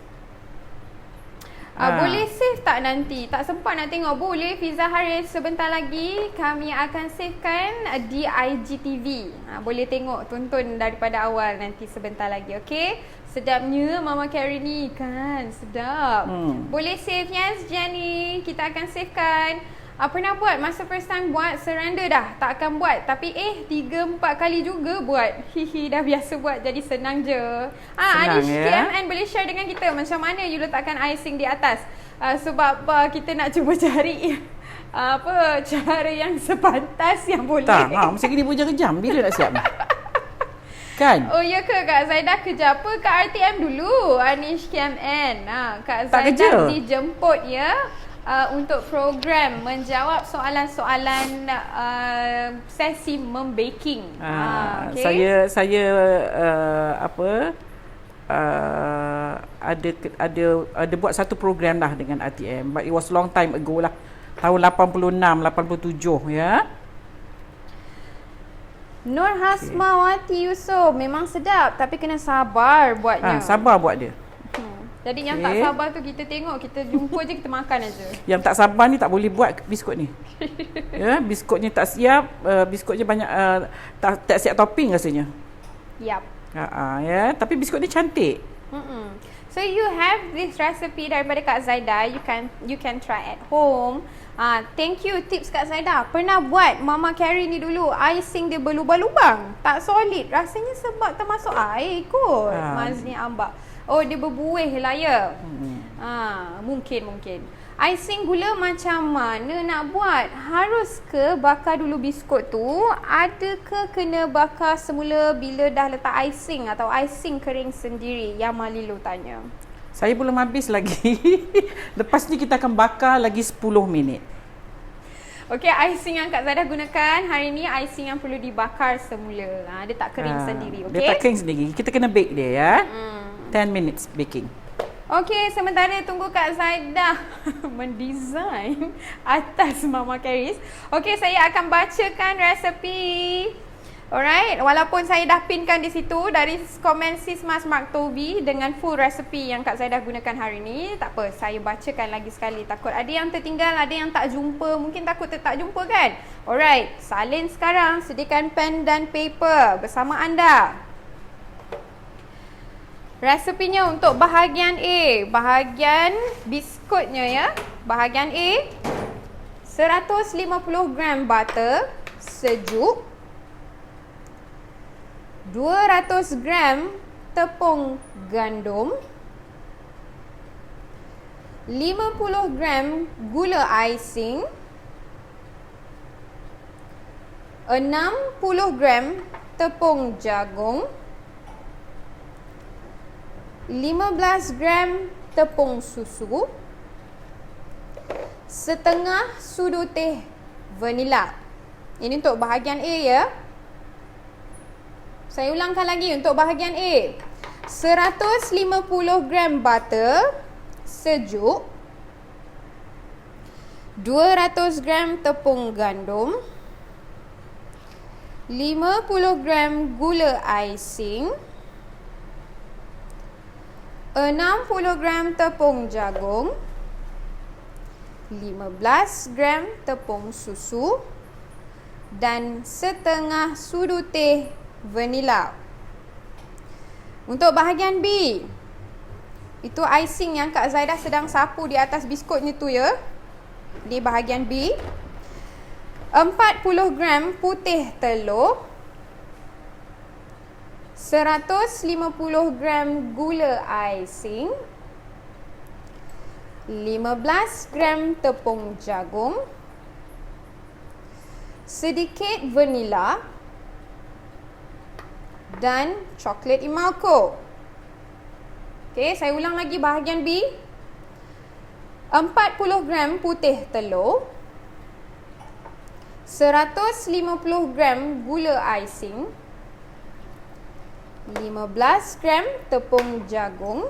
Boleh save tak nanti? Tak sempat nak tengok. Boleh Fiza Haris, sebentar lagi kami akan savekan di IGTV. Boleh tengok, tonton daripada awal nanti sebentar lagi. Okay? Sedapnya Mama Carrie ni kan. Sedap. Boleh save yes Jenny. Kita akan savekan. Pernah buat masa first time buat, surrender dah. Tak akan buat. Tapi 3-4 kali juga buat. Dah biasa buat, jadi senang je. Anish KMN boleh share dengan kita macam mana you letakkan icing di atas. Sebab kita nak cuba cari cara yang sepantas yang boleh. Tak, mesti kena berjam-jam. Bila nak siap? Kan? Oh ya ke Kak Zaidah kerja apa kat RTM dulu? Anish KMN. Kak Zaidah dijemput ya. Untuk program menjawab soalan-soalan sesi membaking. Okay. Saya ada buat satu program lah dengan RTM, but it was long time ago lah, tahun 86, 87 ya. Nur Hasmawati Yusof, memang sedap tapi kena sabar buatnya. Sabar buat dia. Jadi yang tak sabar tu kita tengok, kita jumpa je, kita makan aja. Yang tak sabar ni tak boleh buat biskut ni. Ya, biskutnya tak siap, biskutnya banyak tak siap topping rasanya. Yap. Ya, tapi biskut ni cantik. So you have this recipe daripada Kak Zaida. You can try at home. Thank you tips Kak Zaida. Pernah buat Mama Carrie ni dulu. Icing dia berlubang-lubang. Tak solid. Rasanya sebab termasuk air kot. Maznya ambak. Oh, dia berbuih lah ya. Mungkin. Icing gula macam mana nak buat? Harus ke bakar dulu biskut tu? Ada ke kena bakar semula bila dah letak icing atau icing kering sendiri? Yang Malilu tanya. Saya belum habis lagi. Lepas ni kita akan bakar lagi 10 minit. Okey, icing yang Kak Zaida gunakan hari ni icing yang perlu dibakar semula. Dia tak kering sendiri, okey? Dia tak kering sendiri. Kita kena bake dia ya. 10 minutes baking. Okey, sementara tunggu Kak Zaida mendesign atas Mama Carrie. Okey, saya akan bacakan resepi. Alright, walaupun saya dah pinkan di situ dari komen Sis Mas Mark Toby dengan full resepi yang Kak Zaida gunakan hari ni. Tak apa, saya bacakan lagi sekali. Takut ada yang tertinggal, ada yang tak jumpa. Mungkin takut tak jumpa kan? Alright, salin sekarang. Sediakan pen dan paper bersama anda. Resepinya untuk bahagian A, bahagian biskutnya ya. Bahagian A, 150 gram butter sejuk, 200 gram tepung gandum, 50 gram gula icing, 60 gram tepung jagung, 15 gram tepung susu, setengah sudu teh vanila. Ini untuk bahagian A ya. Saya ulangkan lagi untuk bahagian A. 150 gram butter sejuk, 200 gram tepung gandum, 50 gram gula icing, 60 gram tepung jagung, 15 gram tepung susu dan setengah sudu teh vanila. Untuk bahagian B, itu icing yang Kak Zaida sedang sapu di atas biskutnya tu ya. Di bahagian B, 40 gram putih telur, 150 gram gula icing, 15 gram tepung jagung, sedikit vanila dan coklat Imalco. Okey, saya ulang lagi bahagian B. 40 gram putih telur, 150 gram gula icing, 15 gram tepung jagung,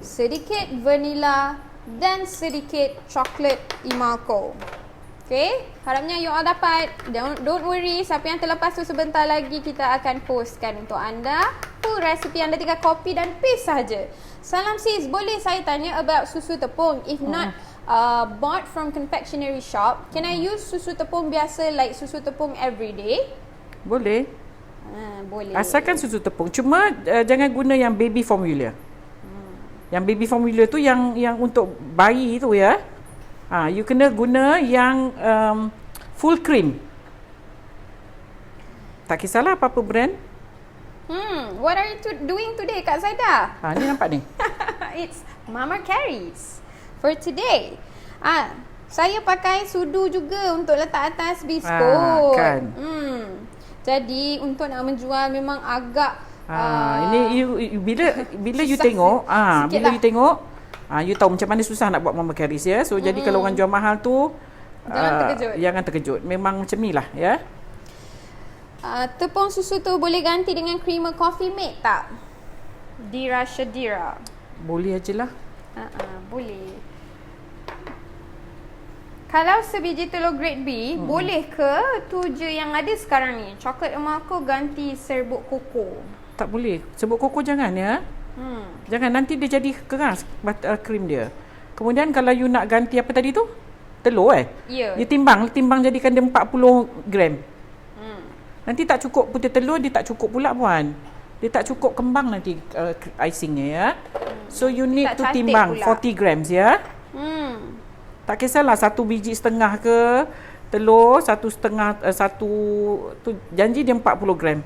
sedikit vanila dan sedikit coklat Imalco. Okay, harapnya you all dapat. Don't worry, siapa yang terlepas tu sebentar lagi kita akan postkan untuk anda full resipi. Anda tinggal copy dan paste saja. Salam sis, boleh saya tanya about susu tepung? If not bought from confectionery shop, can I use susu tepung biasa like susu tepung everyday? Boleh. Boleh. Asalkan susu tepung. Cuma jangan guna yang baby formula. Yang baby formula tu yang untuk bayi tu ya. You kena guna yang full cream. Tak kisahlah apa-apa brand. What are you doing today, Kak Zaida? Ni nampak ni. It's Mama Carrie's for today. Saya pakai sudu juga untuk letak atas biskut. Kan. Jadi untuk nak menjual memang agak ini bila you tengok, bila you tengok, you tahu macam mana susah nak buat Mama Carrie's ya. So jadi kalau orang jual mahal tu jangan terkejut. Memang macam ni lah ya. Tepung susu tu boleh ganti dengan creamer coffee mate tak? Dira Shadira. Boleh ajalah. Boleh. Kalau sebiji telur grade B, boleh ke tu je yang ada sekarang ni? Coklat Imalco ganti serbuk koko. Tak boleh. Serbuk koko jangan ya. Jangan, nanti dia jadi keras krim dia. Kemudian kalau you nak ganti apa tadi tu? Telur Ya. You timbang jadikan dia 40 gram. Nanti tak cukup putih telur, dia tak cukup pula puan. Dia tak cukup kembang nanti icingnya ya. So you need Tak to cantik timbang pula. 40 grams ya. Tak kisahlah 1 biji setengah ke telur, 1,5 satu tu janji dia 40 gram.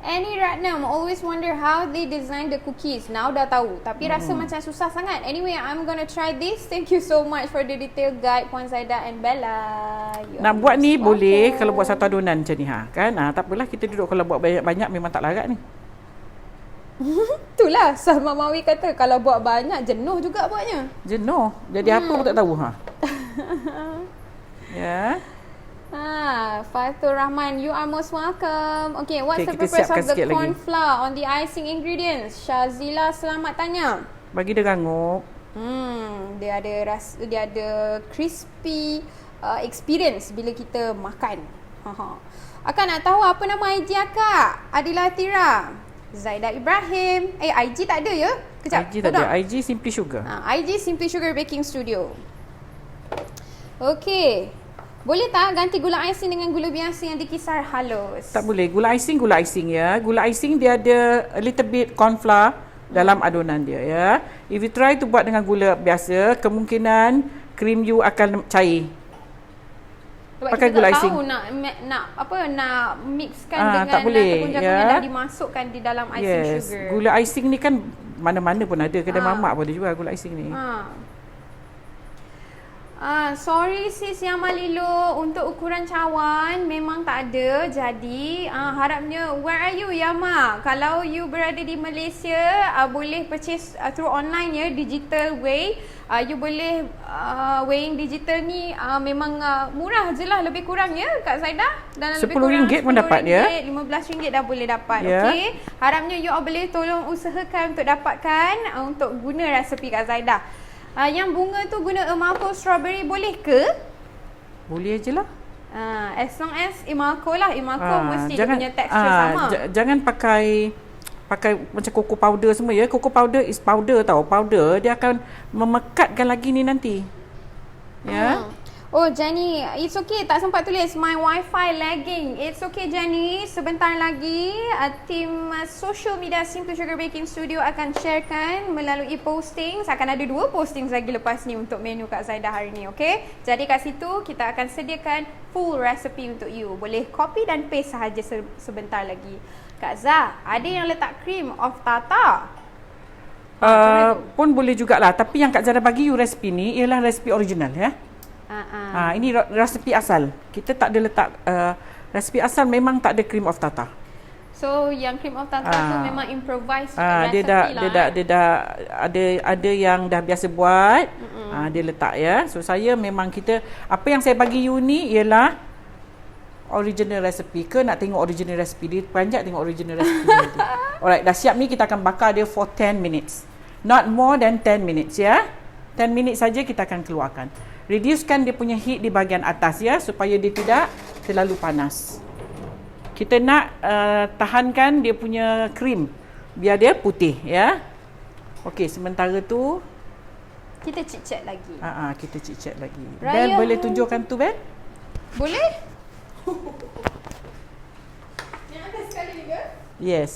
Annie Ratnam always wonder how they design the cookies. Now dah tahu. Tapi rasa macam susah sangat. Anyway, I'm gonna try this. Thank you so much for the detailed guide, Puan Zaida and Bella. You Nak are buat ni most boleh welcome. kalau buat satu adonan macam ni kan. Tak apalah kita duduk kalau buat banyak-banyak memang tak larat ni. Itulah Salma Mawi kata kalau buat banyak jenuh juga buatnya. Jenuh. Jadi apa pun tak tahu Ya. Fatul Rahman, you are most welcome. Okay, what's Okay, the kita purpose of siapkan the sikit lagi. corn flour on the icing ingredients? Shazila selamat tanya. Bagi dia rangup. Dia ada crispy experience bila kita makan. Akak nak tahu apa nama IG akak? Adila Tira, Zaida Ibrahim. IG tak ada ya? Kejap. IG tak ada. IG Simply Sugar. IG Simply Sugar Baking Studio. Okay. Boleh tak ganti gula icing dengan gula biasa yang dikisar halus? Tak boleh. Gula icing ya. Gula icing dia ada a little bit corn flour dalam adonan dia ya. If you try to buat dengan gula biasa, kemungkinan krim you akan cair. Sebab Pakai kita gula tak icing. tahu nak mixkan dengan tak boleh, ataupun jangan ya. dah dimasukkan di dalam icing sugar. Gula icing ni kan mana-mana pun ada. Kedai mamak pun ada jual gula icing ni. Sorry sis yang Malilo, untuk ukuran cawan memang tak ada. Jadi harapnya, where are you Yama? Kalau you berada di Malaysia, boleh purchase through online ya, digital way. You boleh weighing digital ni memang murah je lah, lebih kurang ya Kak Zaida. Dan lebih kurang RM10 pun dapat ya. RM15 dah boleh dapat. Ya. Okey. Harapnya you all boleh tolong usahakan untuk dapatkan untuk guna resepi Kak Zaida. Yang bunga tu guna Emalco strawberry boleh ke? Boleh je lah. As long as Emalco lah. Emalco mesti dia punya tekstur sama. Jangan pakai macam cocoa powder semua ya. Cocoa powder is powder tau. Powder dia akan memekatkan lagi ni nanti. Ya. Oh Jenny, it's okay, tak sempat tulis my wifi lagging. It's okay Jenny, sebentar lagi tim social media Simply Sugar Baking Studio akan sharekan melalui postings. Akan ada 2 postings lagi lepas ni untuk menu Kak Zaida hari ni, okay? Jadi kat situ kita akan sediakan full recipe untuk you. Boleh copy dan paste sahaja sebentar lagi. Kak Zah, ada yang letak cream of tartar? Pun boleh jugalah. Tapi yang Kak Zara bagi you resipi ni ialah resipi original ya. Ini resipi asal. Kita tak ada letak resipi asal, memang tak ada cream of tartar. So yang cream of tartar tu memang improvise dia dah ada yang dah biasa buat. Dia letak ya. So saya memang apa yang saya bagi you ni ialah original recipe. Ke nak tengok original recipe dia, panjat tengok original recipe nanti. Alright, dah siap ni, kita akan bakar dia for 10 minutes. Not more than 10 minutes ya. 10 minutes saja kita akan keluarkan. Reducekan dia punya heat di bahagian atas ya, supaya dia tidak terlalu panas. Kita nak tahankan dia punya krim biar dia putih ya. Okey, sementara tu kita chit-chat lagi. Kita chit-chat lagi. Raya Bel boleh tunjukkan tu Bel? Boleh? Yang atas sekali juga? Yes.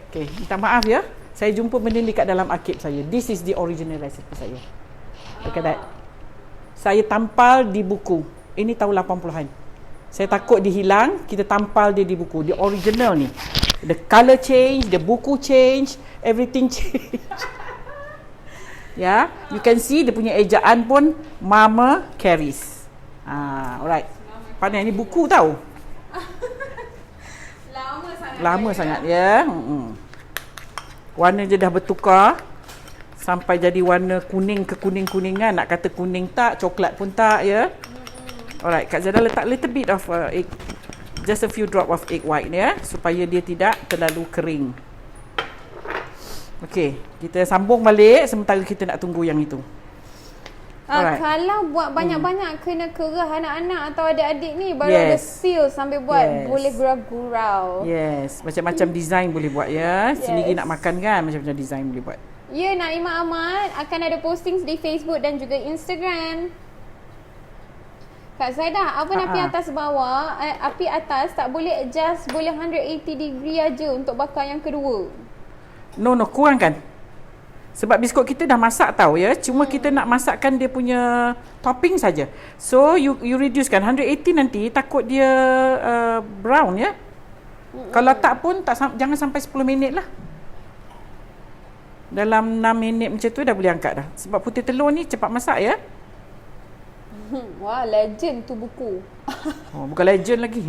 Okay, minta maaf ya. Saya jumpa benda ni kat dalam arkib saya. This is the original recipe saya. Look at that. Saya tampal di buku. Ini tahun 80-an. Saya takut dihilang, kita tampal dia di buku. The original ni. The colour change, the buku change, everything change. Ya, you can see dia punya ejaan pun Mama Caris. Alright. Pandai ni buku tau. Lama sangat ya. Warna dia dah bertukar sampai jadi warna kuning ke kuning-kuningan. Nak kata kuning tak, coklat pun tak ya. Alright, Kak Zara letak little bit of egg, just a few drop of egg white ya, supaya dia tidak terlalu kering. Okey, kita sambung balik sementara kita nak tunggu yang itu. Kalau buat banyak-banyak kena kerah anak-anak atau adik-adik ni baru ada feel sambil buat boleh gurau-gurau. Yes, macam-macam design boleh buat ya. Sendiri nak makan kan, macam-macam design boleh buat. Ya, Naimah Ahmad akan ada postings di Facebook dan juga Instagram. Kak Zaidah, oven api atas bawah, api atas tak boleh adjust, boleh 180 degree aja untuk bakar yang kedua. No, kurangkan. Sebab biskut kita dah masak tau ya. Cuma kita nak masakkan dia punya topping saja. So you reducekan 180 nanti takut dia brown ya. Kalau tak pun jangan sampai 10 minit lah. Dalam 6 minit macam tu dah boleh angkat dah. Sebab putih telur ni cepat masak ya. Wah, legend tu buku. Bukan legend lagi.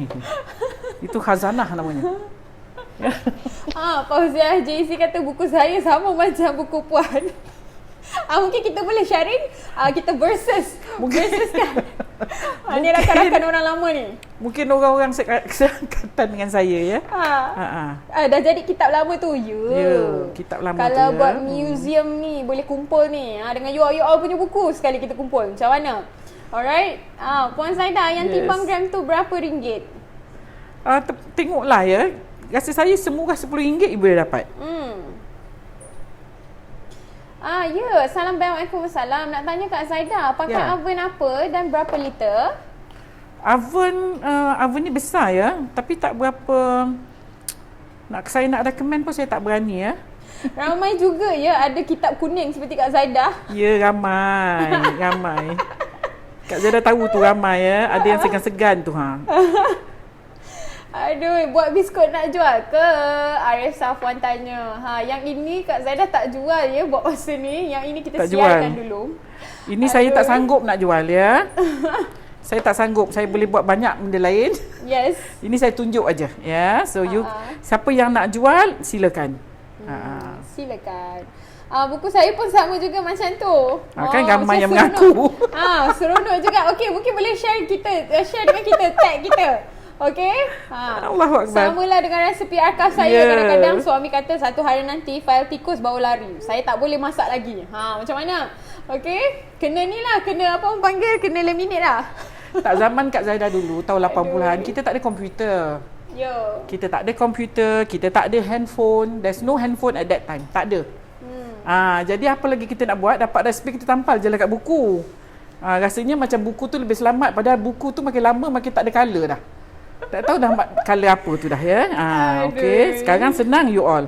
Itu khazanah namanya. Fauziah JC kata buku saya sama macam buku puan. Mungkin kita boleh sharing, kita versus kan. Ni rakan-rakan orang lama ni. Mungkin orang-orang seangkatan dengan saya ya. Dah jadi kitab lama tu. Kitab lama kalau tu. Kalau buat museum ni boleh kumpul ni dengan you all punya buku sekali kita kumpul. Macam mana? Alright. Puan Zaidah, yang timbang gram tu berapa ringgit? Tengoklah ya. Rasa saya semurah RM10 ibu dah dapat. Ya. Assalamualaikum. Nak tanya Kak Zaidah, pakai oven apa dan berapa liter? Oven ni besar ya. Tapi tak berapa. Saya nak recommend pun saya tak berani ya. Ramai juga ya ada kitab kuning seperti Kak Zaidah. Ya, ramai. Kak Zaidah tahu tu ramai ya. Ada yang segan-segan tu Aduh, buat biskut nak jual ke? Arif Safwan tanya. Yang ini Kak Zaidah tak jual ya buat masa ni. Yang ini kita siarkan dulu. Ini saya tak sanggup nak jual ya. Saya tak sanggup. Saya boleh buat banyak benda lain. Yes. Ini saya tunjuk aja ya. So siapa yang nak jual silakan. Silakan. Buku saya pun sama juga macam tu. Kan ramai yang mengaku. Seronok juga. Okey, mungkin boleh share dengan kita, tag kita. Okey? Allahu Akbar. Samalah dengan resepi arkaf saya. Kadang-kadang suami kata satu hari nanti file tikus baru lari. Saya tak boleh masak lagi. Macam mana? Okey? Kena apa orang panggil? Kena laminate lah. Tak, zaman Kak Zaidah dulu tahun 80-an kita tak ada komputer. Kita tak ada komputer, kita tak ada handphone. There's no handphone at that time. Tak ada. Jadi apa lagi kita nak buat? Dapat resipi kita tampal je lah kat buku. Rasanya macam buku tu lebih selamat. Padahal buku tu makin lama makin tak ada colour dah. Tak tahu dah colour apa tu dah ya. Okey, sekarang senang you all.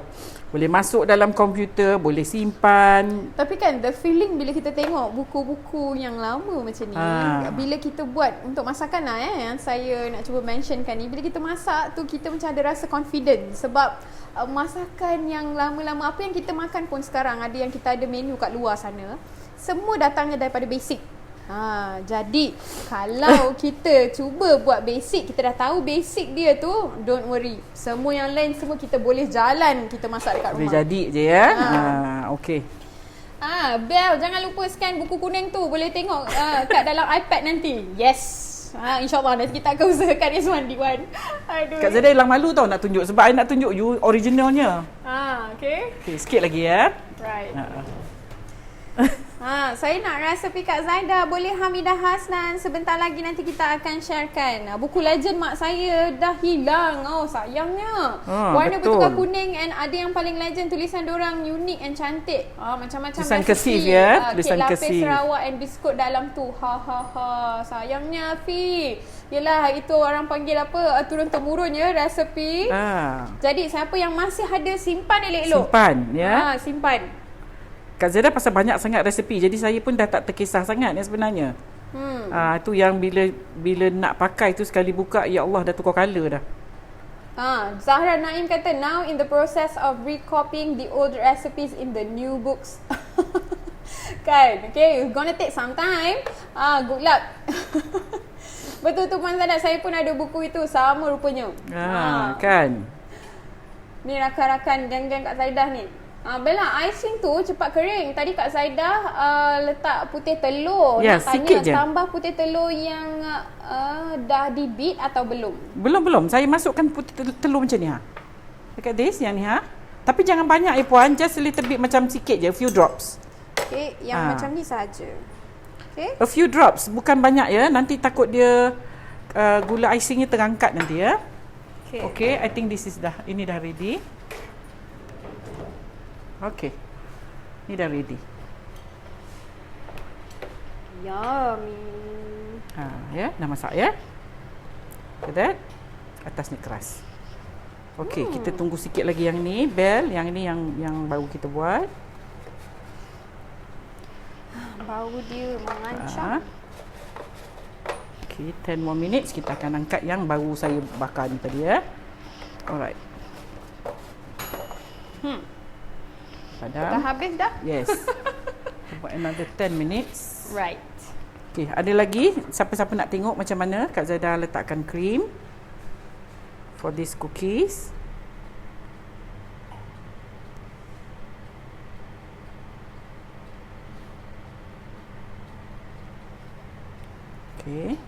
Boleh masuk dalam komputer, boleh simpan. Tapi kan the feeling bila kita tengok buku-buku yang lama macam ni, bila kita buat untuk masakan lah yang saya nak cuba mentionkan ni, bila kita masak tu kita macam ada rasa confident sebab masakan yang lama-lama apa yang kita makan pun sekarang ada yang kita ada menu kat luar sana, semua datangnya daripada basic. Jadi kalau kita cuba buat basic, kita dah tahu basic dia tu, don't worry. Semua yang lain semua kita boleh jalan, kita masak dekat rumah. Boleh jadi je ya. Okey. Bel, jangan lupa scan buku kuning tu. Boleh tengok kat dalam iPad nanti. Yes. InsyaAllah nanti kita akan usahakan this one, D1. Aduh. Kak Zaidah hilang malu tau nak tunjuk. Sebab I nak tunjuk you originalnya. Okay, sikit lagi ya. Right. Saya nak resepi Kak Zaidah. Boleh Hamidah Hasnan. Sebentar lagi nanti kita akan sharekan. Buku legend mak saya dah hilang. Sayangnya. Warna bertukar kuning and ada yang paling legend tulisan diorang unik and cantik. Macam-macam tulisan kesif ya. Tulisan kek lapis Sarawak and biskut dalam tu. Sayangnya Fi. Yelah, itu orang panggil apa, turun-temurun ya resepi. Jadi siapa yang masih ada, simpan elok-elok. Simpan ya. Simpan. Kak Zaidah pasal banyak sangat resepi, jadi saya pun dah tak terkisah sangat ya sebenarnya. Itu yang bila nak pakai tu sekali buka, ya Allah dah tukar colour dah. Zahra Naim kata now in the process of recopying the old recipes in the new books. Kan, okay, it's gonna take some time. Good luck. Betul tu Puan Zaidah, saya pun ada buku itu sama rupanya. Kan. Ni rakan-rakan geng-geng Kak Zaidah ni. Bella, icing tu cepat kering. Tadi Kak Zaidah letak putih telur. Ya, nak tanya sikit je. Tambah putih telur yang dah di beat atau belum? Belum. Saya masukkan putih telur macam ni dekat this yang ni Tapi jangan banyak puan, just a little bit, macam sikit je, few drops. Okay, yang macam ni saja. Okay. A few drops, bukan banyak ya. Nanti takut dia gula icingnya terangkat nanti ya. Okay, I think ini dah ready. Okay, ini dah ready. Yummy. Ya, dah masak ya. That atasnya keras. Okey, kita tunggu sikit lagi yang ni, Bel, yang ni yang baru kita buat. Bau dia mengancam. Okey, 10 more minutes kita akan angkat yang baru saya bakar ni tadi ya. Alright. Padam. Dah habis dah? Yes. Buat another 10 minutes. Right. Okey, ada lagi siapa-siapa nak tengok macam mana Kak Zaidah letakkan krim for these cookies. Okey.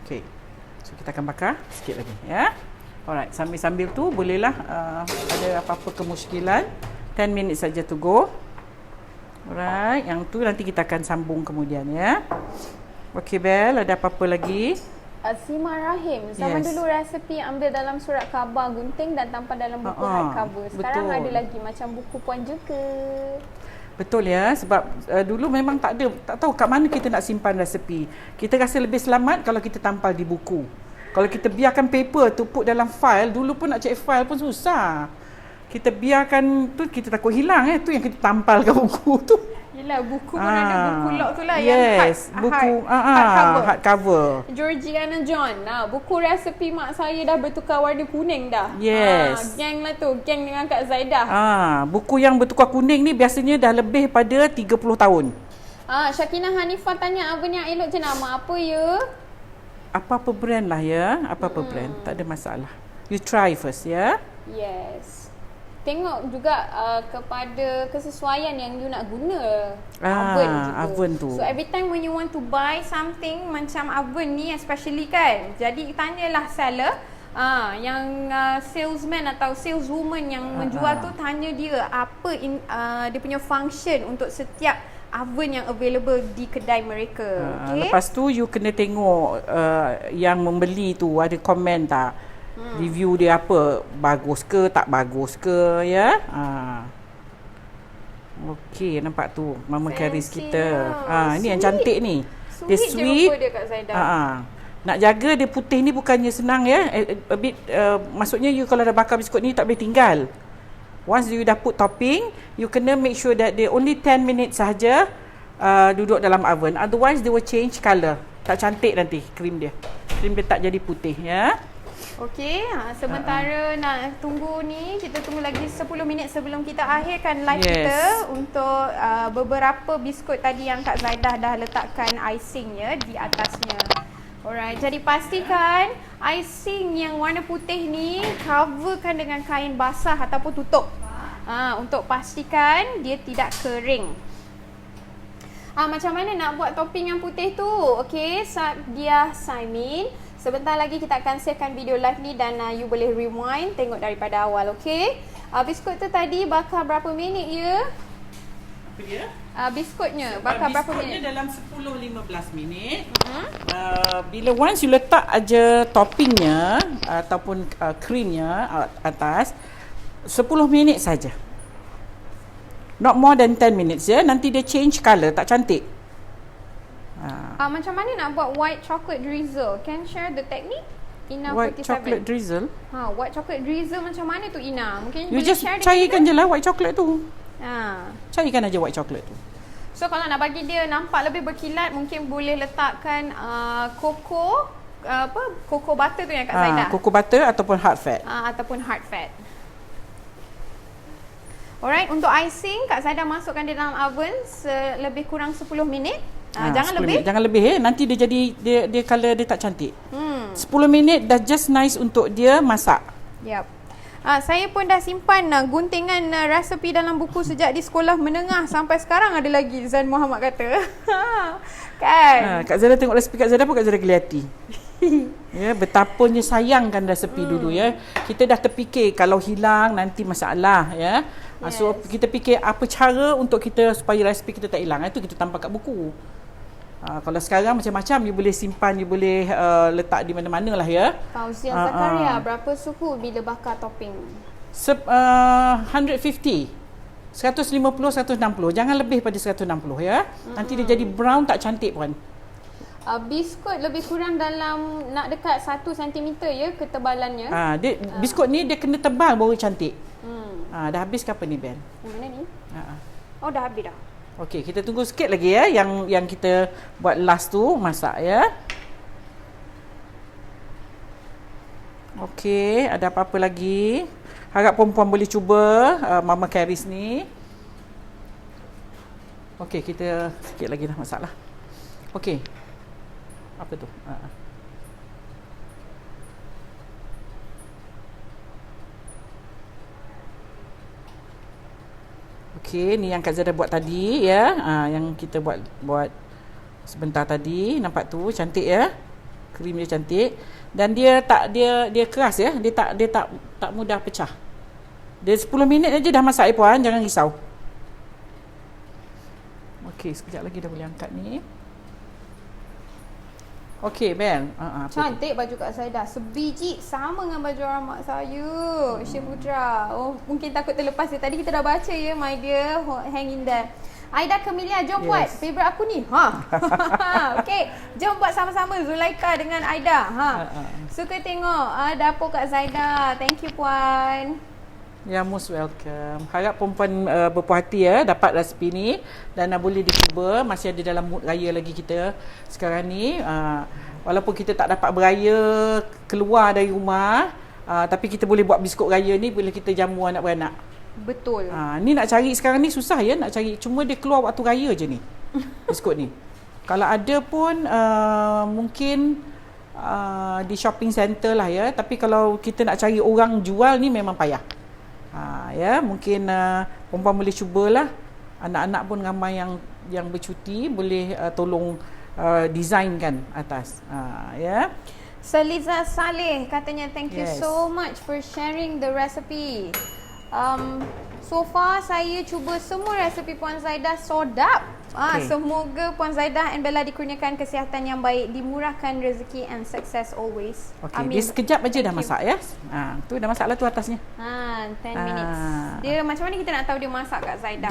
Okey. So kita akan bakar sikit lagi ya. Alright, sambil-sambil tu bolehlah ada apa-apa kemusykilan. 10 minit saja to go. Alright, yang tu nanti kita akan sambung kemudian ya. Okey Bel, ada apa-apa lagi? Sima Rahim, zaman dulu resepi ambil dalam surat khabar gunting dan tampal dalam buku hardcover. Sekarang betul. Ada lagi macam buku Puan Juga. Betul ya, sebab dulu memang tak tahu kat mana kita nak simpan resepi. Kita rasa lebih selamat kalau kita tampal di buku. Kalau kita biarkan paper tu put dalam file, dulu pun nak cek file pun susah. Kita biarkan tu, kita takut hilang tu yang kita tampal kat buku tu. Yelah, buku pun ada buku lock tu lah yes, yang buku hardcover. Georgiana John. Buku resepi mak saya dah bertukar warna kuning dah. Yes. Geng lah tu, geng dengan Kak Zaidah. Buku yang bertukar kuning ni biasanya dah lebih pada 30 tahun. Syakina Hanifah tanya oven yang elok jenama apa ya? Apa-apa brand lah ya, apa-apa brand, tak ada masalah. You try first ya. Yes. Tengok juga kepada kesesuaian yang you nak guna oven juga. Oven tu. So every time when you want to buy something macam oven ni especially kan, jadi tanyalah seller, yang salesman atau saleswoman yang menjual tu, tanya dia apa dia punya function untuk setiap oven yang available di kedai mereka. Okay? Lepas tu you kena tengok yang membeli tu ada komen tak, review dia apa, bagus ke tak bagus ke ya. Okey, nampak tu Mama Caris kita. Ini yang cantik ni. Dia sweet. Dia Kak Zaidah. Nak jaga dia putih ni bukannya senang ya. A bit maksudnya you kalau dah bakar biskut ni tak boleh tinggal. Once you dah put topping, you kena make sure that dia only 10 minutes sahaja duduk dalam oven. Otherwise dia will change colour. Tak cantik nanti krim dia. Krim dia tak jadi putih ya. Okey, sementara nak tunggu ni, kita tunggu lagi 10 minit sebelum kita akhirkan live kita untuk beberapa biskut tadi yang Kak Zaidah dah letakkan icing ya di atasnya. Alright, jadi pastikan icing yang warna putih ni coverkan dengan kain basah ataupun tutup. Untuk pastikan dia tidak kering. Macam mana nak buat topping yang putih tu? Okey, Sadia Saimin. Sebentar lagi kita akan savekan video live ni dan you boleh rewind tengok daripada awal, okey? Biskut tu tadi bakar berapa minit ya? Apa dia? Biskutnya bakar berapa minit? Biskutnya dalam 10-15 minit. Bila once you letak aja toppingnya ataupun krimnya atas, 10 minit saja. Not more than 10 minutes ya. Nanti dia change colour, tak cantik. Macam mana nak buat white chocolate drizzle? Can share the technique? Ina white 47. chocolate drizzle? White chocolate drizzle macam mana tu Ina? Mungkin you boleh just share cairkan je lah white chocolate tu. Cairkan aja white chocolate tu. So kalau nak bagi dia nampak lebih berkilat, mungkin boleh letakkan cocoa butter tu yang Kak Zaidah. Cocoa butter ataupun hard fat. Ataupun hard fat. Alright, untuk icing Kak Zaidah masukkan di dalam oven lebih kurang 10 minit. Jangan lebih. Jangan lebih nanti dia jadi dia color dia tak cantik. 10 minit dah just nice untuk dia masak. Yep. Saya pun dah simpan guntingan resepi dalam buku sejak di sekolah menengah sampai sekarang ada lagi, Zain Muhammad kata. Kan? Kak Zaidah tengok resepi Kak Zaidah pun Kak Zaidah geli hati. Ya, betapanya sayangkan resepi dulu ya. Kita dah terfikir kalau hilang nanti masalah ya. So kita fikir apa cara untuk kita supaya resepi kita tak hilang. Itu kita tampal kat buku. Kalau sekarang macam-macam, you boleh simpan, you boleh letak di mana-mana lah ya. Fauziah Zakaria, berapa suhu bila bakar topping? 150, 150, 160. Jangan lebih pada 160 ya. Nanti dia jadi brown tak cantik pun. Biskut lebih kurang dalam nak dekat 1 cm ya ketebalannya. Biskut ni dia kena tebal baru cantik. Dah habis ke apa ni, Ben? Yang mana ni? Oh, dah habis dah. Okey, kita tunggu sikit lagi ya, yang kita buat last tu masak ya. Okey, ada apa-apa lagi? Harap perempuan boleh cuba Mama Caris ni. Okey, kita sikit lagi dah masak lah. Okey. Apa tu? Okey, ni yang Kak Zada buat tadi ya. Yang kita buat sebentar tadi. Nampak tu cantik ya. Krim dia cantik dan dia keras ya. Dia tak mudah pecah. Dia 10 minit aja dah masak puan, jangan risau. Okey, sekejap lagi dah boleh angkat ni. Okey, Ben. Cantik baju Kak Zaidah. Sebiji sama dengan baju orang mak saya, Syed Putra. Oh, mungkin takut terlepas dia. Tadi kita dah baca ya, my dear, hang in there. Aida Camelia, jom buat favourite aku ni. Okey, jom buat sama-sama Zulaika dengan Aida. Suka tengok dapur Kak Zaidah. Thank you puan. Ya, most welcome. Harap perempuan berpuas hati ya dapat resipi ni dan boleh dicuba. Masih ada dalam mood raya lagi kita sekarang ni. Walaupun kita tak dapat beraya keluar dari rumah, tapi kita boleh buat biskut raya ni bila kita jamu anak beranak. Betul. Ni nak cari sekarang ni susah ya nak cari. Cuma dia keluar waktu raya je ni. Biskut ni. Kalau ada pun mungkin di shopping center lah ya. Tapi kalau kita nak cari orang jual ni memang payah. Ya, mungkin perempuan boleh cubalah. Anak-anak pun ramai yang bercuti boleh tolong designkan atas. Ya. Seliza Saleh katanya thank you so much for sharing the recipe. So far saya cuba semua resepi Puan Zaidah, sedap. Semoga Puan Zaidah and Bella dikurniakan kesihatan yang baik, dimurahkan rezeki and success always. Amin. Dia sekejap aja dah masak ya. Tu dah masak lah tu atasnya. 10 minutes. Dia macam mana kita nak tahu dia masak Kak Zaidah?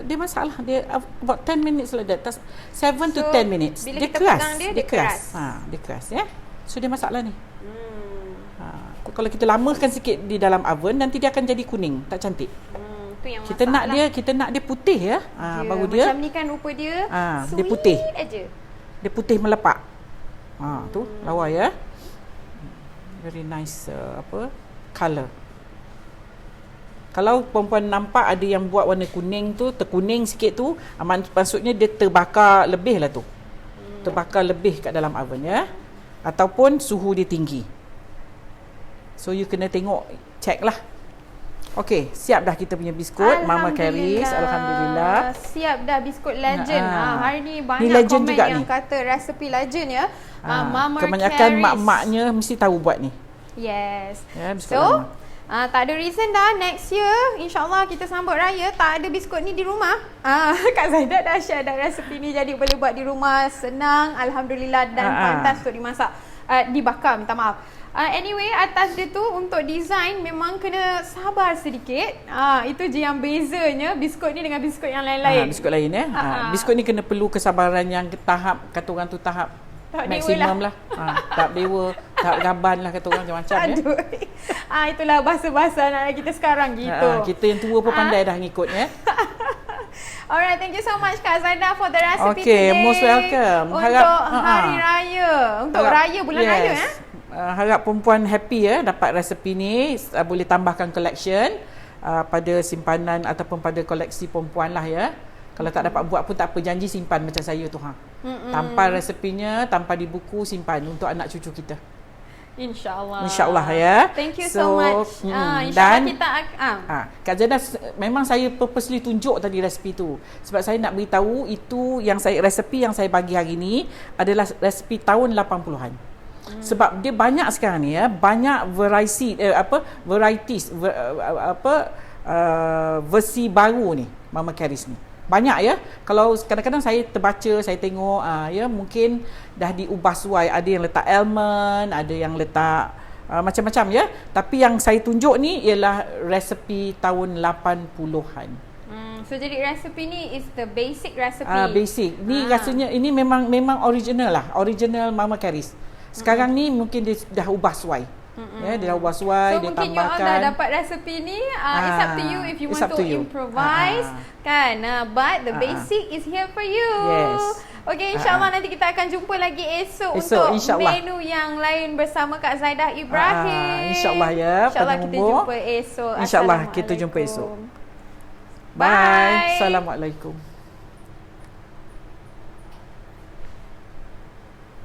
Dia masak lah. Dia about 10 minutes lah. 7 to 10 minutes. Bila dia kita keras. pegang dia keras. Dia keras ya. So dia masak lah ni. Kalau kita lamakan sikit di dalam oven, nanti dia akan jadi kuning, tak cantik. Tu yang kita nak dia putih ya. Baru dia macam ni kan rupa dia. Dia putih aja. Dia putih melepak. Tu lawa ya. Very nice color. Kalau perempuan nampak ada yang buat warna kuning tu, terkuning sikit tu, maksudnya dia terbakar lebih lah tu. Terbakar lebih kat dalam oven ya. Ataupun suhu dia tinggi. So you kena tengok, check lah. Okey, siap dah kita punya biskut Mama Caris. Alhamdulillah. Siap dah biskut legend. Hari ni banyak legend komen juga yang ni. kata resepi legend ya. Mama kebanyakan Caris. mak-maknya mesti tahu buat ni. Yes. Ya, so, tak ada reason dah next year insyaAllah kita sambut raya tak ada biskut ni di rumah. Kak Zaidah dah share dah resepi ni, jadi boleh buat di rumah, senang, alhamdulillah, dan pantas untuk dimasak. Dibakar, minta maaf. Anyway, atas dia tu untuk design memang kena sabar sedikit. Itu je yang bezanya biskut ni dengan biskut yang lain-lain. Biskut lain ya. Biskut ni kena perlu kesabaran yang tahap, kata orang tu tahap maksimum lah. Tahap dewa, tahap gaban lah kata orang macam-macam ya. Itulah bahasa-bahasa anak kita sekarang gitu. Kita yang tua pun pandai dah ngikut ya. Alright, thank you so much Kak Zaidah for the recipe today. Okay, most welcome. Untuk hari raya, untuk raya, bulan raya harap perempuan happy ya dapat resepi ni, boleh tambahkan collection pada simpanan ataupun pada koleksi perempuan lah ya. Kalau tak dapat buat pun tak apa, janji simpan macam saya tu tanpa resepinya, tanpa di buku, simpan untuk anak cucu kita. InsyaAllah ya. Thank you so much. InsyaAllah kita Kak Zaidah, memang saya purposely tunjuk tadi resepi tu sebab saya nak beritahu itu resepi yang saya bagi hari ni adalah resepi tahun 80-an. Sebab dia banyak sekarang ni ya, banyak varieties versi baru ni Mama Caris ni. banyak ya. Kalau kadang-kadang saya terbaca, saya tengok ya mungkin dah diubah suai, ada yang letak almond, ada yang letak macam-macam ya. Tapi yang saya tunjuk ni ialah resepi tahun 80-an. So jadi resepi ni is the basic recipe. Basic. Ni rasanya ini memang original lah, original Mama Caris. Sekarang ni mungkin dia dah ubah suai. Ya, dia dah ubah suai, so dia mungkin tambahkan. you all dah dapat resepi ni, it's up to you if you want to improvise kan. But the basic is here for you. Yes. Okay, insyaAllah nanti kita akan jumpa lagi esok untuk menu yang lain bersama Kak Zaidah Ibrahim. InsyaAllah ya. InsyaAllah kita jumpa esok. InsyaAllah kita jumpa esok. Bye. Assalamualaikum.